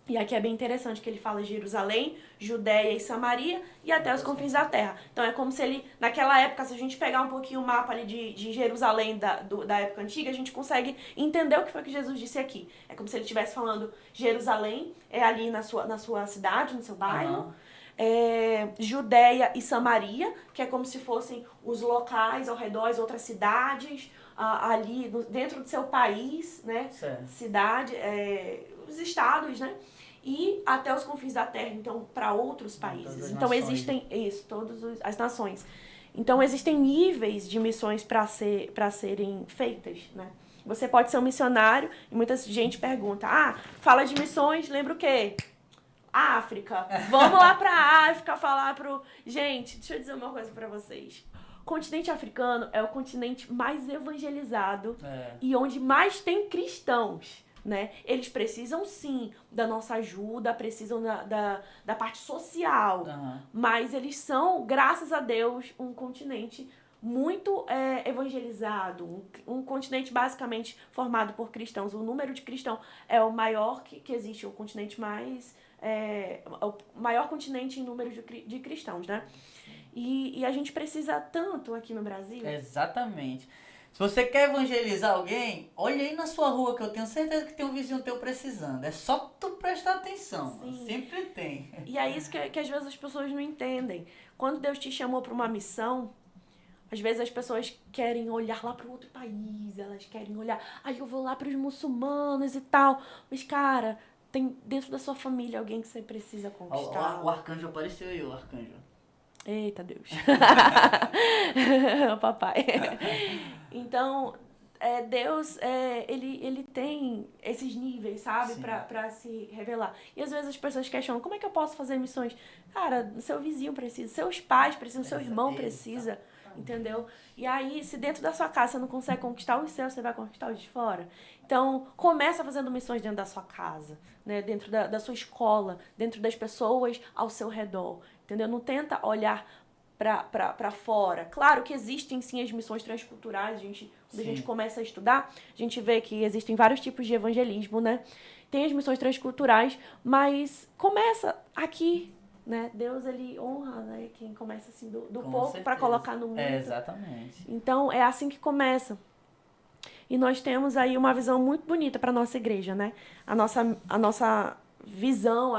E aqui é bem interessante que ele fala Jerusalém, Judéia e Samaria e até os confins da terra. Então é como se ele, naquela época, se a gente pegar um pouquinho o mapa ali de Jerusalém da época antiga, a gente consegue entender o que foi que Jesus disse aqui. É como se ele estivesse falando Jerusalém, é ali na sua cidade, no seu bairro. Judéia e Samaria, que é como se fossem os locais ao redor, as outras cidades, ali dentro do seu país, né? Certo. Cidade, os estados, né? E até os confins da terra, então, para outros países. Então, existem todas as nações. Então, existem níveis de missões para serem feitas, né? Você pode ser um missionário e muita gente pergunta, fala de missões, lembra o quê? África. Vamos lá pra África falar pro... Gente, deixa eu dizer uma coisa pra vocês. O continente africano é o continente mais evangelizado e onde mais tem cristãos, né? Eles precisam, sim, da nossa ajuda, precisam da parte social, mas eles são, graças a Deus, um continente muito evangelizado, um continente basicamente formado por cristãos. O número de cristãos é o maior que existe, o continente mais... o maior continente em número de cristãos, né? E a gente precisa tanto aqui no Brasil. Exatamente. Se você quer evangelizar alguém, olha aí na sua rua, que eu tenho certeza que tem um vizinho teu precisando. É só tu prestar atenção. Sim. Sempre tem. E é isso que às vezes as pessoas não entendem. Quando Deus te chamou para uma missão, às vezes as pessoas querem olhar lá para outro país, elas querem olhar, eu vou lá para os muçulmanos e tal. Mas, cara, tem dentro da sua família alguém que você precisa conquistar. O arcanjo apareceu aí, o arcanjo. Eita Deus. O papai. Então, Deus, ele tem esses níveis, sabe? Pra se revelar. E às vezes as pessoas questionam, como é que eu posso fazer missões? Cara, seu vizinho precisa, seus pais precisam, seu irmão precisa. Entendeu? E aí, se dentro da sua casa você não consegue conquistar os seus, você vai conquistar os de fora. Então, começa fazendo missões dentro da sua casa, né? Dentro da sua escola, dentro das pessoas ao seu redor. Entendeu? Não tenta olhar pra fora. Claro que existem, sim, as missões transculturais. Quando a gente começa a estudar, a gente vê que existem vários tipos de evangelismo, né? Tem as missões transculturais, mas começa aqui, né? Deus, ele honra, né, quem começa assim do pouco para colocar no mundo. Exatamente. Então, é assim que começa. E nós temos aí uma visão muito bonita para nossa igreja, né? A nossa visão,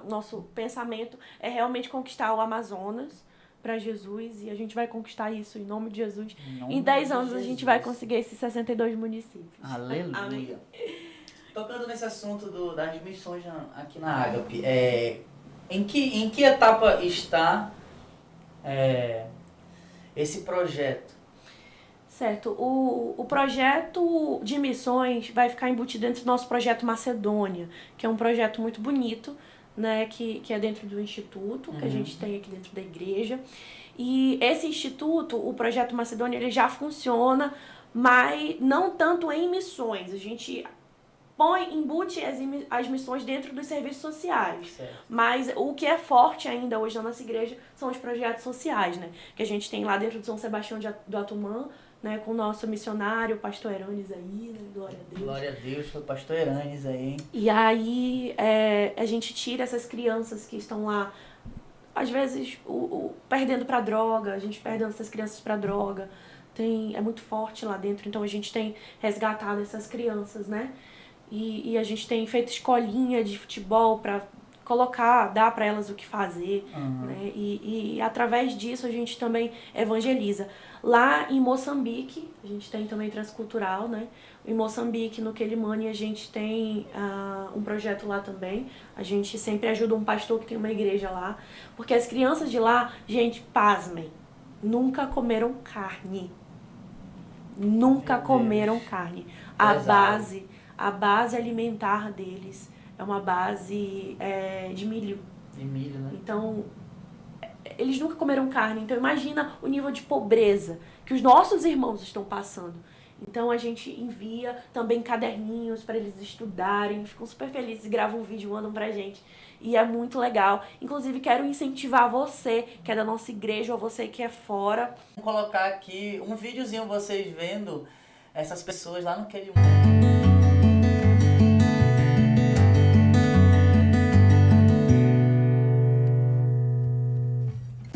nosso pensamento é realmente conquistar o Amazonas para Jesus, e a gente vai conquistar isso em nome de Jesus. Em 10 anos a gente vai conseguir esses 62 municípios. Aleluia. Amém. Tocando nesse assunto das missões aqui na Ágape, em que etapa está esse projeto? Certo. O projeto de missões vai ficar embutido dentro do nosso projeto Macedônia, que é um projeto muito bonito, né, que é dentro do instituto, que a gente tem aqui dentro da igreja. E esse instituto, o projeto Macedônia, ele já funciona, mas não tanto em missões. A gente embute as missões dentro dos serviços sociais. Certo. Mas o que é forte ainda hoje na nossa igreja são os projetos sociais, né? Que a gente tem lá dentro de São Sebastião do Atumã, né? Com o nosso missionário, o pastor Heranes aí, né? Glória a Deus. Glória a Deus, foi o pastor Heranes aí. E aí a gente tira essas crianças que estão lá, às vezes, perdendo pra droga, a gente perdendo essas crianças pra droga. É muito forte lá dentro, então a gente tem resgatado essas crianças, né? E a gente tem feito escolinha de futebol para colocar, dar para elas o que fazer, né? E através disso a gente também evangeliza. Lá em Moçambique, a gente tem também transcultural, né? Em Moçambique, no Quelimane, a gente tem um projeto lá também. A gente sempre ajuda um pastor que tem uma igreja lá. Porque as crianças de lá, gente, pasmem, nunca comeram carne. Nunca comeram carne. A base alimentar deles é uma base de milho. De milho, né? Então, eles nunca comeram carne. Então, imagina o nível de pobreza que os nossos irmãos estão passando. Então, a gente envia também caderninhos para eles estudarem. Ficam super felizes, gravam um vídeo, mandam pra gente. E é muito legal. Inclusive, quero incentivar você, que é da nossa igreja, ou você que é fora. Vou colocar aqui um videozinho vocês vendo essas pessoas lá no Quelimane.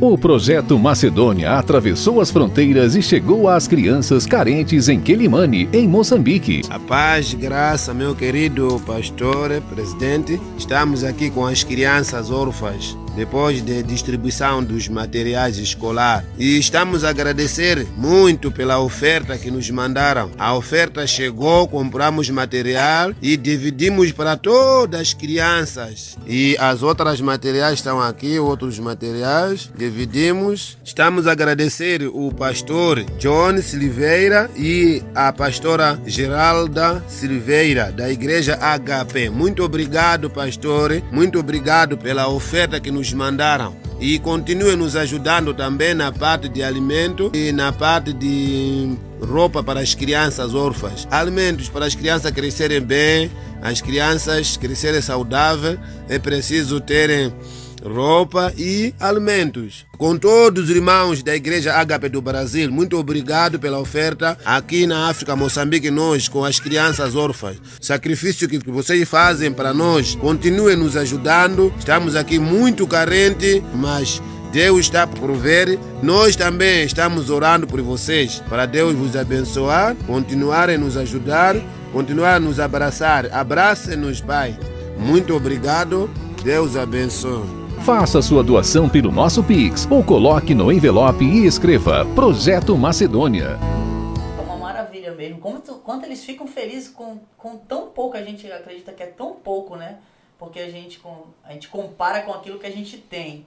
O projeto Macedônia atravessou as fronteiras e chegou às crianças carentes em Quelimane, em Moçambique. A paz, graça, meu querido pastor, presidente. Estamos aqui com as crianças órfãs, depois da distribuição dos materiais escolares. E estamos a agradecer muito pela oferta que nos mandaram. A oferta chegou, compramos material e dividimos para todas as crianças. E as outras materiais estão aqui, outros materiais. Dividimos. Estamos a agradecer o pastor John Silveira e a pastora Geralda Silveira, da igreja HP. Muito obrigado, pastor. Muito obrigado pela oferta que nos mandaram. E continue nos ajudando também na parte de alimento e na parte de roupa para as crianças órfãs. Alimentos para as crianças crescerem bem, as crianças crescerem saudáveis. É preciso terem roupa e alimentos. Com todos os irmãos da Igreja HP do Brasil, muito obrigado pela oferta aqui na África, Moçambique, nós com as crianças órfãs. Sacrifício que vocês fazem para nós, continuem nos ajudando. Estamos aqui muito carentes, mas Deus está por prover. Nós também estamos orando por vocês, para Deus vos abençoar, continuarem a nos ajudar, continuar a nos abraçar. Abracem-nos, Pai. Muito obrigado. Deus abençoe. Faça sua doação pelo nosso Pix ou coloque no envelope e escreva Projeto Macedônia. É uma maravilha mesmo. Quanto eles ficam felizes com tão pouco, a gente acredita que é tão pouco, né? Porque a gente compara com aquilo que a gente tem.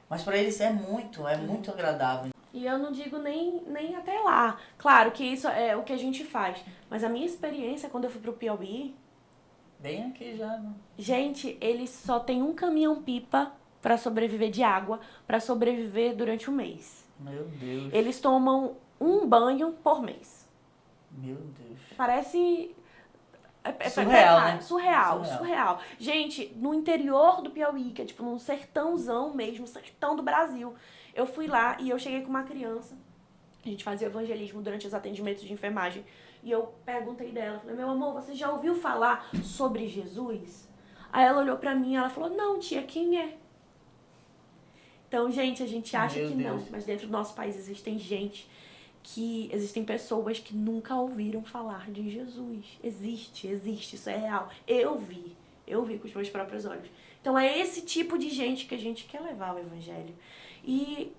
Mas para eles é muito agradável. E eu não digo nem até lá. Claro que isso é o que a gente faz. Mas a minha experiência quando eu fui pro Piauí... Bem aqui já, né? Gente, eles só tem um caminhão-pipa para sobreviver de água, para sobreviver durante um mês. Meu Deus. Eles tomam um banho por mês. Meu Deus. Parece... surreal, né? Surreal. Gente, no interior do Piauí, que é tipo num sertãozão mesmo, sertão do Brasil, eu fui lá e eu cheguei com uma criança. A gente fazia evangelismo durante os atendimentos de enfermagem. E eu perguntei dela, falei, meu amor, você já ouviu falar sobre Jesus? Aí ela olhou pra mim e ela falou, não, tia, quem é? Então, gente, a gente acha que não, mas dentro do nosso país existem pessoas que nunca ouviram falar de Jesus. Existe, isso é real. Eu vi com os meus próprios olhos. Então é esse tipo de gente que a gente quer levar o evangelho. E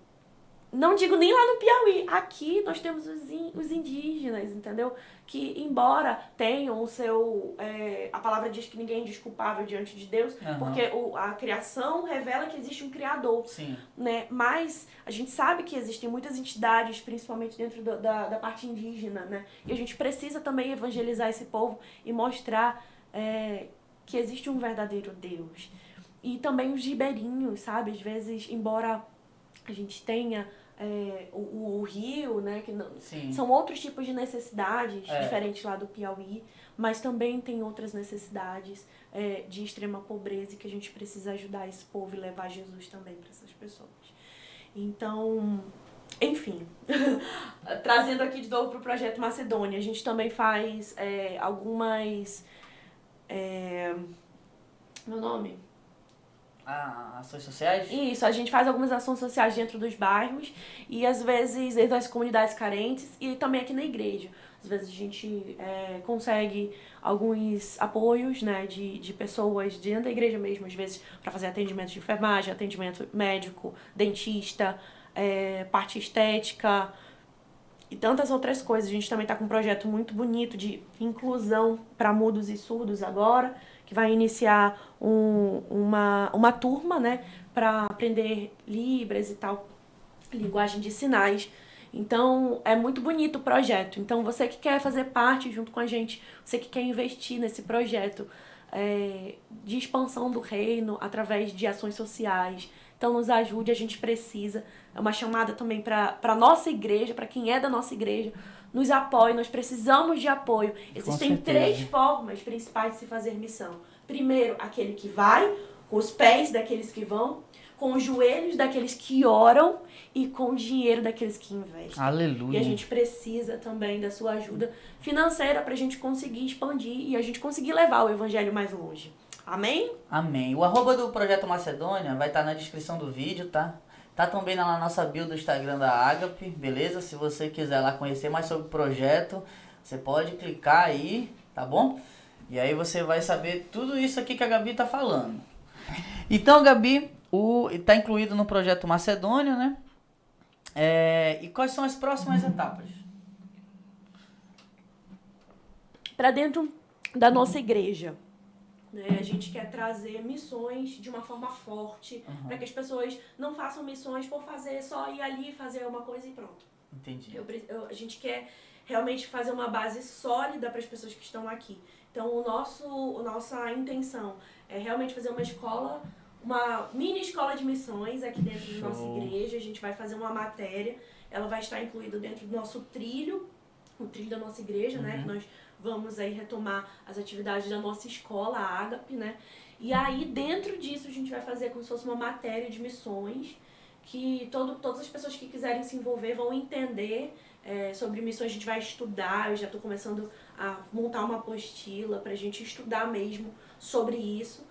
não digo nem lá no Piauí, aqui nós temos os indígenas, entendeu? Que embora tenham o seu... a palavra diz que ninguém é desculpável diante de Deus, porque a criação revela que existe um Criador. Sim. Né? Mas a gente sabe que existem muitas entidades, principalmente dentro da parte indígena, né? E a gente precisa também evangelizar esse povo e mostrar que existe um verdadeiro Deus. E também os ribeirinhos, sabe? Às vezes, embora a gente tenha o rio, né? Que não, são outros tipos de necessidades, diferentes lá do Piauí, mas também tem outras necessidades de extrema pobreza e que a gente precisa ajudar esse povo e levar Jesus também para essas pessoas. Então, enfim, trazendo aqui de novo para o Projeto Macedônia, a gente também faz algumas... meu nome? Ações sociais? Isso, a gente faz algumas ações sociais dentro dos bairros e às vezes dentro das comunidades carentes e também aqui na igreja. Às vezes a gente consegue alguns apoios, né, de pessoas dentro da igreja mesmo, às vezes para fazer atendimento de enfermagem, atendimento médico, dentista, parte estética e tantas outras coisas. A gente também está com um projeto muito bonito de inclusão para mudos e surdos agora, que vai iniciar uma turma, né, para aprender Libras e tal, linguagem de sinais. Então, é muito bonito o projeto. Então, você que quer fazer parte junto com a gente, você que quer investir nesse projeto de expansão do reino através de ações sociais, então nos ajude, a gente precisa. É uma chamada também para a nossa igreja, para quem é da nossa igreja, nos apoie, nós precisamos de apoio. Existem 3 formas principais de se fazer missão. Primeiro, aquele que vai, com os pés daqueles que vão, com os joelhos daqueles que oram e com o dinheiro daqueles que investem. Aleluia. E a gente precisa também da sua ajuda financeira para a gente conseguir expandir e a gente conseguir levar o evangelho mais longe. Amém? Amém. O arroba do Projeto Macedônia vai estar na descrição do vídeo, tá? Tá também na nossa bio do Instagram da Agape, beleza? Se você quiser lá conhecer mais sobre o projeto, você pode clicar aí, tá bom? E aí você vai saber tudo isso aqui que a Gabi tá falando. Então, Gabi, tá incluído no Projeto Macedônia, né? E quais são as próximas etapas? Para dentro da nossa igreja, né? A gente quer trazer missões de uma forma forte, para que as pessoas não façam missões por fazer, só ir ali fazer uma coisa e pronto. Entendi. A gente quer realmente fazer uma base sólida para as pessoas que estão aqui. Então, nossa intenção é realmente fazer uma escola, uma mini escola de missões aqui dentro da nossa igreja. A gente vai fazer uma matéria, ela vai estar incluída dentro do nosso trilho, o trilho da nossa igreja, né? Que nós vamos aí retomar as atividades da nossa escola, a Agape, né? E aí, dentro disso, a gente vai fazer como se fosse uma matéria de missões, que todas as pessoas que quiserem se envolver vão entender sobre missões. A gente vai estudar, eu já estou começando a montar uma apostila para a gente estudar mesmo sobre isso.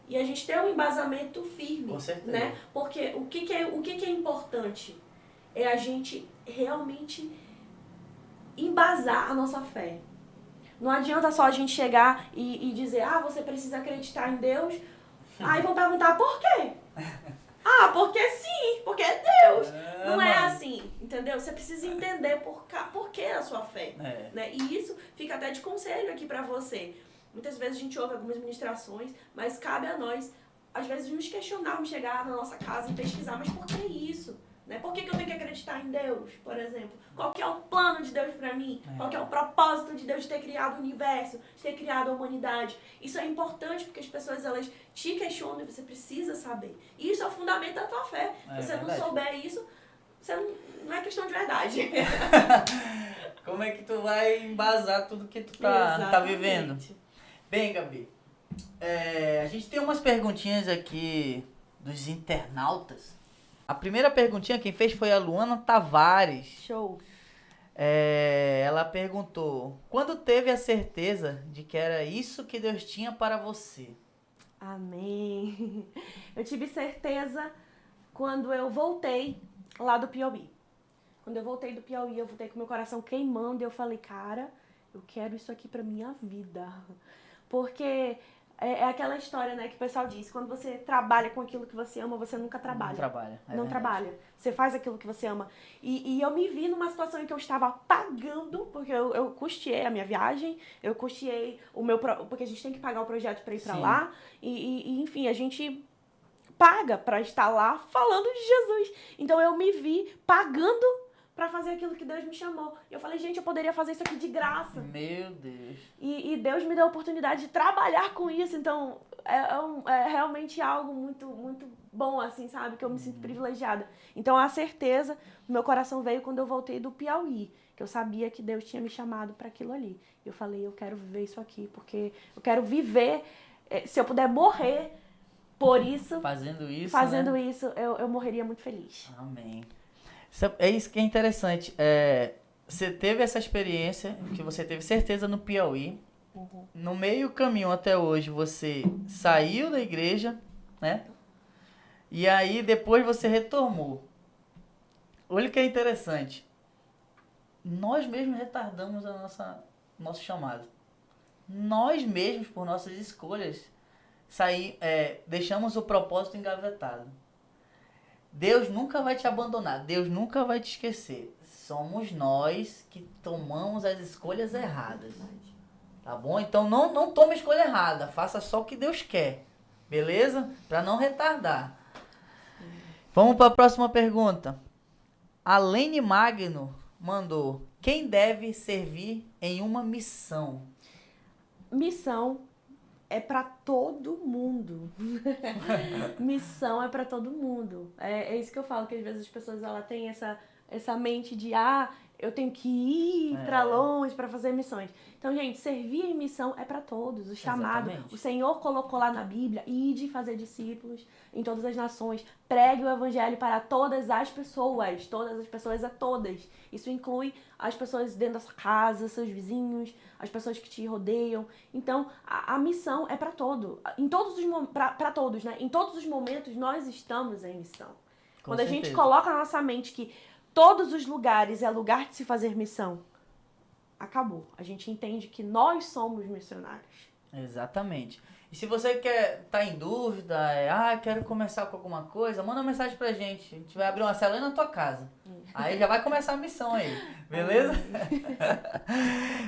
E a gente ter um embasamento firme, com certeza, né? Porque o que é importante é a gente realmente embasar a nossa fé. Não adianta só a gente chegar e dizer, você precisa acreditar em Deus. Aí vão perguntar, por quê? Porque sim, porque é Deus. Não é assim, entendeu? Você precisa entender por que a sua fé. Né? E isso fica até de conselho aqui pra você. Muitas vezes a gente ouve algumas ministrações, mas cabe a nós, às vezes, nos questionarmos, chegar na nossa casa e pesquisar, mas por que isso? Né? Por que eu tenho que acreditar em Deus, por exemplo? Qual que é o plano de Deus pra mim? Qual que é o propósito de Deus de ter criado o universo, de ter criado a humanidade? Isso é importante porque as pessoas, elas te questionam e você precisa saber. E isso é o fundamento da tua fé. Se você não souber isso, você não é questão de verdade. Como é que tu vai embasar tudo que tu tá vivendo? Bem, Gabi, a gente tem umas perguntinhas aqui dos internautas. A primeira perguntinha quem fez foi a Luana Tavares. Show. Ela perguntou, quando teve a certeza de que era isso que Deus tinha para você? Amém. Eu tive certeza quando eu voltei lá do Piauí. Quando eu voltei do Piauí, eu voltei com meu coração queimando e eu falei, cara, eu quero isso aqui pra minha vida. Porque é aquela história, né, que o pessoal diz, quando você trabalha com aquilo que você ama, você nunca trabalha. Não trabalha. Não trabalha. Você faz aquilo que você ama. E eu me vi numa situação em que eu estava pagando, porque eu custeei a minha viagem, eu custeei o meu... Porque a gente tem que pagar o projeto para ir para lá. E, enfim, a gente paga para estar lá falando de Jesus. Então eu me vi pagando para fazer aquilo que Deus me chamou. E eu falei, gente, eu poderia fazer isso aqui de graça. Meu Deus. E Deus me deu a oportunidade de trabalhar com isso. Então, é realmente algo muito, muito bom, assim, sabe? Que eu me sinto privilegiada. Então, a certeza no meu coração veio quando eu voltei do Piauí. Que eu sabia que Deus tinha me chamado para aquilo ali. E eu falei, eu quero viver isso aqui. Porque eu quero viver, se eu puder morrer por isso. Fazendo isso, eu morreria muito feliz. Amém. É isso que é interessante. Você teve essa experiência, que você teve certeza no Piauí. Uhum. No meio caminho até hoje, você saiu da igreja, né? E aí, depois você retornou. Olha o que é interessante. nós mesmos retardamos nosso chamado. Nós mesmos, por nossas escolhas, deixamos o propósito engavetado. Deus nunca vai te abandonar, Deus nunca vai te esquecer. Somos nós que tomamos as escolhas erradas. Tá bom? Então não tome escolha errada, faça só o que Deus quer. Beleza? Para não retardar. Vamos para a próxima pergunta. A Lene Magno mandou: quem deve servir em uma missão? Missão é para todo mundo. Missão é para todo mundo. É isso que eu falo, que às vezes as pessoas têm essa mente de eu tenho que ir para longe para fazer missões. Então, gente, servir em missão é para todos. O chamado, Exatamente. O Senhor colocou lá na Bíblia: ide fazer discípulos em todas as nações, pregue o evangelho para todas as pessoas. Todas as pessoas, a todas. Isso inclui as pessoas dentro da sua casa, seus vizinhos, as pessoas que te rodeiam. Então, a missão é para todo. Para todos, né? Em todos os momentos nós estamos em missão. Quando a gente coloca na nossa mente que todos os lugares é lugar de se fazer missão, acabou. A gente entende que nós somos missionários. Exatamente. E se você tá em dúvida, quero começar com alguma coisa, manda uma mensagem pra gente. A gente vai abrir uma célula na tua casa. Aí já vai começar a missão aí. Beleza?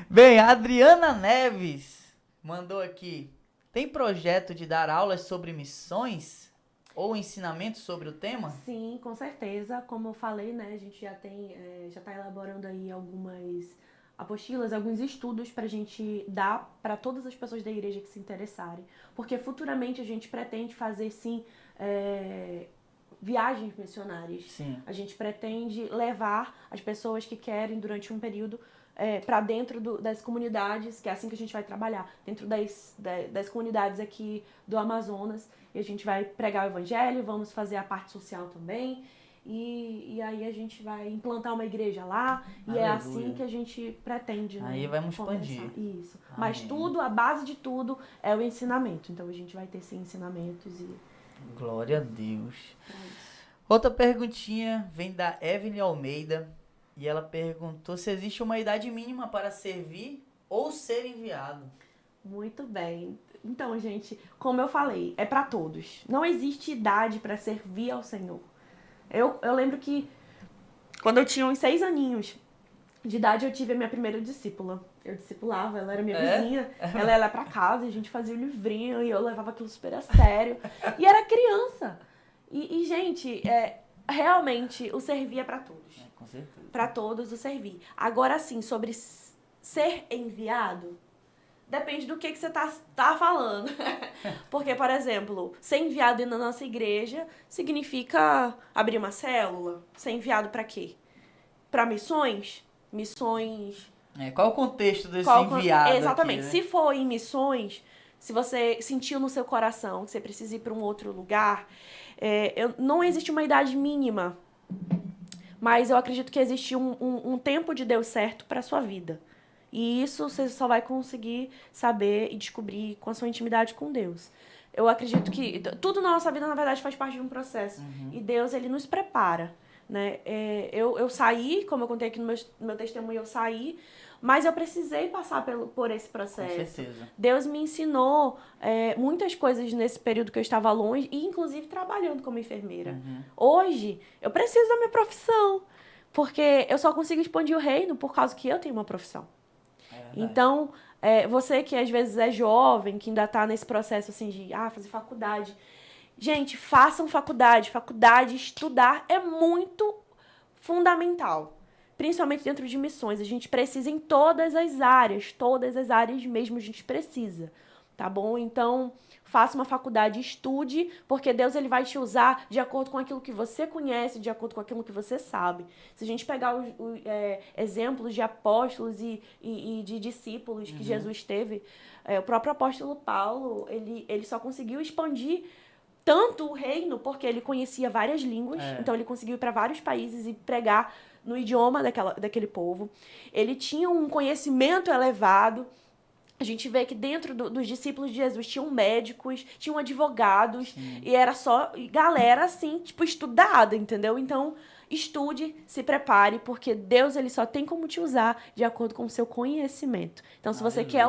Bem, a Adriana Neves mandou aqui: tem projeto de dar aulas sobre missões? Ou ensinamentos sobre o tema? Sim, com certeza. Como eu falei, né, a gente já está elaborando aí algumas apostilas, alguns estudos para a gente dar para todas as pessoas da igreja que se interessarem. Porque futuramente a gente pretende fazer, sim, viagens missionárias. Sim. A gente pretende levar as pessoas que querem, durante um período, para dentro das comunidades, que é assim que a gente vai trabalhar, dentro das comunidades aqui do Amazonas. E a gente vai pregar o evangelho, vamos fazer a parte social também. E aí a gente vai implantar uma igreja lá. Aleluia. E é assim que a gente pretende, né? Aí vamos expandir. Isso. Amém. Mas tudo, a base de tudo é o ensinamento. Então a gente vai ter, sim, ensinamentos e... Glória a Deus. Outra perguntinha vem da Evelyn Almeida. E ela perguntou se existe uma idade mínima para servir ou ser enviado. Muito bem. Então, gente, como eu falei, é para todos. Não existe idade para servir ao Senhor. Eu lembro que quando eu tinha uns 6 aninhos de idade, eu tive a minha primeira discípula. Eu discipulava, ela era minha vizinha. Ela ia pra casa e a gente fazia o livrinho e eu levava aquilo super a sério. E era criança. E gente, realmente, o servir é para todos. Com certeza. Para todos o servir. Agora, sim, sobre ser enviado, depende do que você tá falando. Porque, por exemplo, ser enviado na nossa igreja significa abrir uma célula. Ser enviado para quê? Para missões? Missões... Qual é o contexto desse enviado? Exatamente. Aqui, né? Se for em missões, se você sentiu no seu coração que você precisa ir para um outro lugar, não existe uma idade mínima. Mas eu acredito que existe um tempo de Deus certo para sua vida. E isso você só vai conseguir saber e descobrir com a sua intimidade com Deus. Eu acredito que tudo na nossa vida, na verdade, faz parte de um processo. E Deus, ele nos prepara, né? Eu saí, como eu contei aqui no meu testemunho, eu saí, mas eu precisei passar por esse processo. Com certeza. Deus me ensinou muitas coisas nesse período que eu estava longe, e inclusive trabalhando como enfermeira. Hoje, eu preciso da minha profissão, porque eu só consigo expandir o reino por causa que eu tenho uma profissão. Então, você que às vezes é jovem, que ainda está nesse processo assim de fazer faculdade. Gente, façam faculdade. Faculdade, estudar é muito fundamental. Principalmente dentro de missões. A gente precisa em todas as áreas mesmo a gente precisa. Tá bom? Então, faça uma faculdade, estude, porque Deus, ele vai te usar de acordo com aquilo que você conhece, de acordo com aquilo que você sabe. Se a gente pegar os exemplos de apóstolos e de discípulos que Jesus teve, o próprio apóstolo Paulo, ele só conseguiu expandir tanto o reino porque ele conhecia várias línguas, então ele conseguiu ir para vários países e pregar no idioma daquele povo. Ele tinha um conhecimento elevado. A gente vê que dentro dos discípulos de Jesus tinham médicos, tinham advogados, e era só galera, assim, tipo, estudada, entendeu? Então, estude, se prepare, porque Deus ele só tem como te usar de acordo com o seu conhecimento. Então, se você quer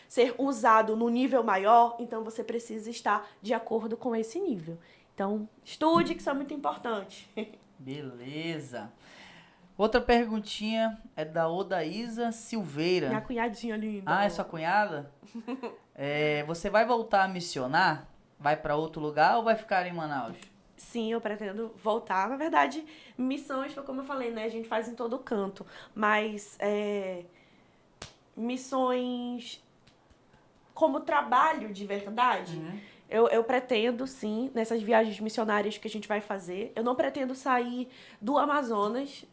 ser usado no nível maior, então você precisa estar de acordo com esse nível. Então, estude, que isso é muito importante. Beleza. Outra perguntinha é da Odaísa Silveira. Minha cunhadinha linda. Ah, é sua cunhada? Você vai voltar a missionar? Vai para outro lugar ou vai ficar em Manaus? Sim, eu pretendo voltar. Na verdade, missões, como eu falei, né? A gente faz em todo canto. Mas missões como trabalho de verdade, eu pretendo, sim, nessas viagens missionárias que a gente vai fazer. Eu não pretendo sair do Amazonas.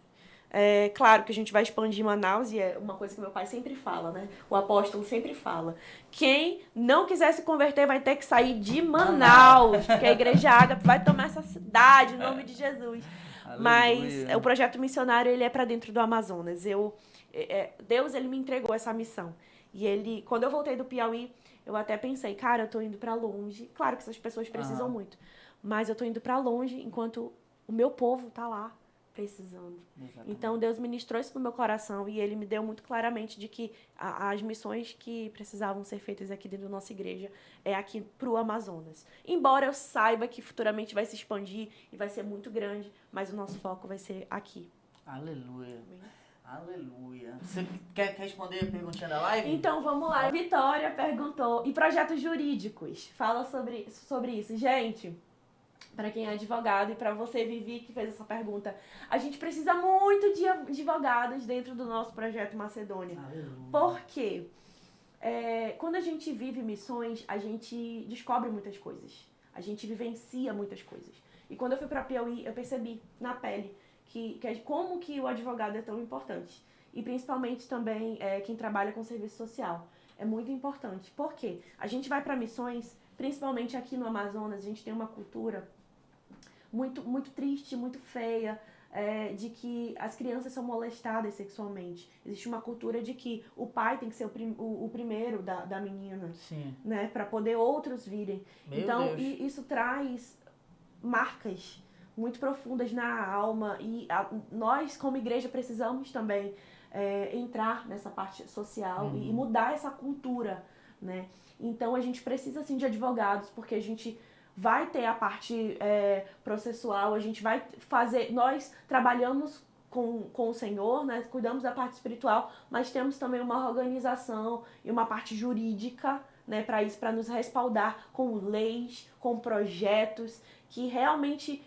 Claro que a gente vai expandir Manaus, e é uma coisa que meu pai sempre fala, né? O apóstolo sempre fala. Quem não quiser se converter vai ter que sair de Manaus, porque a Igreja Ágape vai tomar essa cidade, em nome de Jesus. Aleluia. Mas o projeto missionário, ele é para dentro do Amazonas. Deus, ele me entregou essa missão. E quando eu voltei do Piauí, eu até pensei, cara, eu tô indo para longe. Claro que essas pessoas precisam muito, mas eu tô indo para longe enquanto o meu povo tá lá precisando. Exatamente. Então, Deus ministrou isso no meu coração e Ele me deu muito claramente de que as missões que precisavam ser feitas aqui dentro da nossa igreja é aqui pro Amazonas. Embora eu saiba que futuramente vai se expandir e vai ser muito grande, mas o nosso foco vai ser aqui. Aleluia. Amém. Aleluia. Você quer responder a perguntinha da live? Então, vamos lá. Vitória perguntou, e projetos jurídicos? Fala sobre isso. Gente, para quem é advogado e para você, Vivi, que fez essa pergunta, a gente precisa muito de advogados dentro do nosso projeto Macedônia. Aleluia. Por quê? Quando a gente vive missões, a gente descobre muitas coisas. A gente vivencia muitas coisas. E quando eu fui para Piauí, eu percebi na pele como que o advogado é tão importante. E principalmente também quem trabalha com serviço social. É muito importante. Por quê? A gente vai para missões, principalmente aqui no Amazonas, a gente tem uma cultura muito, muito triste, muito feia, de que as crianças são molestadas sexualmente. Existe uma cultura de que o pai tem que ser o primeiro da menina, Sim. né, para poder outros virem. Meu então, Deus. Isso traz marcas muito profundas na alma e nós, como igreja, precisamos também entrar nessa parte social e mudar essa cultura, né? Então, a gente precisa, sim, de advogados, porque a gente vai ter a parte processual, a gente vai fazer... Nós trabalhamos com o Senhor, né? Cuidamos da parte espiritual, mas temos também uma organização e uma parte jurídica, né? Para isso, para nos respaldar com leis, com projetos, que realmente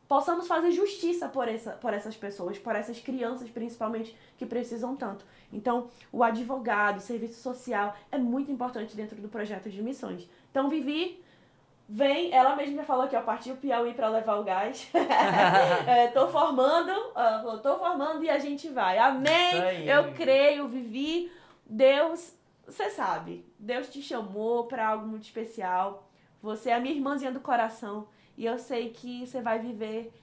possamos fazer justiça por essas pessoas, por essas crianças, principalmente, que precisam tanto. Então, o advogado, o serviço social é muito importante dentro do projeto de missões. Então, Vivi... Vem, ela mesma já falou que eu partiu o Piauí para levar o gás. Tô formando e a gente vai. Amém? Eu creio, Vivi. Deus, você sabe, Deus te chamou para algo muito especial. Você é a minha irmãzinha do coração e eu sei que você vai viver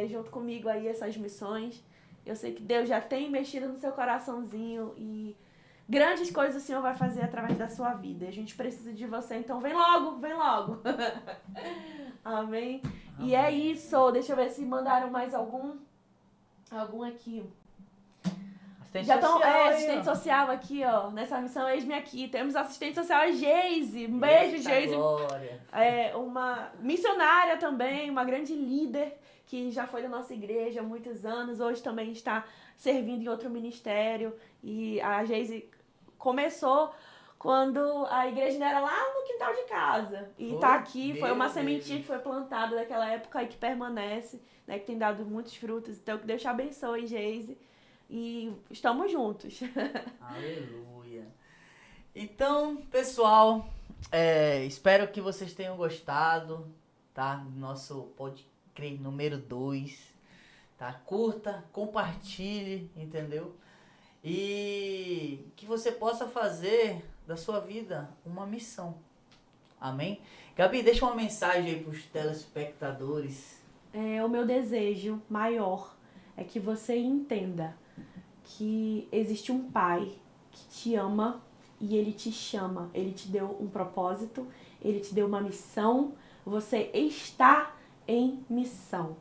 junto comigo aí essas missões. Eu sei que Deus já tem mexido no seu coraçãozinho e grandes coisas o Senhor vai fazer através da sua vida. A gente precisa de você, então vem logo, vem logo. Amém? E é isso. Deixa eu ver se mandaram mais algum aqui. Assistente social aqui, ó. Nessa missão, eis-me aqui. Temos assistente social, a Geise. Um beijo, Geise. Uma missionária também, uma grande líder que já foi da nossa igreja há muitos anos. Hoje também está servindo em outro ministério. E a Geise começou quando a igreja ainda era lá no quintal de casa. E tá aqui, foi uma sementinha que foi plantada daquela época e que permanece, né? Que tem dado muitos frutos. Então, que Deus te abençoe, Geise. E estamos juntos. Aleluia. Então, pessoal, espero que vocês tenham gostado, tá? Do nosso Pode Crer número 2. Tá? Curta, compartilhe, entendeu? E que você possa fazer da sua vida uma missão. Amém? Gabi, deixa uma mensagem aí para os telespectadores. O meu desejo maior é que você entenda que existe um pai que te ama e ele te chama. Ele te deu um propósito, ele te deu uma missão. Você está em missão.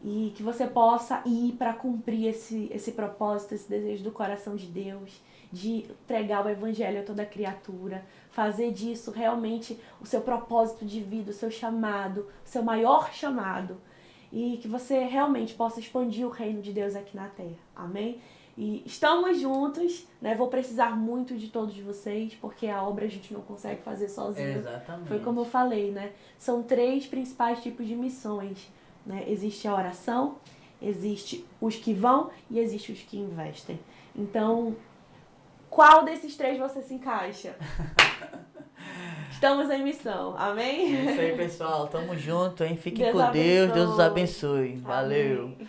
e que você possa ir para cumprir esse propósito, esse desejo do coração de Deus, de pregar o evangelho a toda criatura, fazer disso realmente o seu propósito de vida, o seu chamado, o seu maior chamado, e que você realmente possa expandir o reino de Deus aqui na terra. Amém? E estamos juntos, né? Vou precisar muito de todos vocês, porque a obra a gente não consegue fazer sozinho. Exatamente. Foi como eu falei, né? São 3 principais tipos de missões, né? Existe a oração, existe os que vão e existe os que investem. Então, qual desses 3 você se encaixa? Estamos em missão, amém? É isso aí, pessoal. Tamo junto, hein? Fiquem Deus com Deus. Deus os abençoe. abençoe. Valeu. Amém.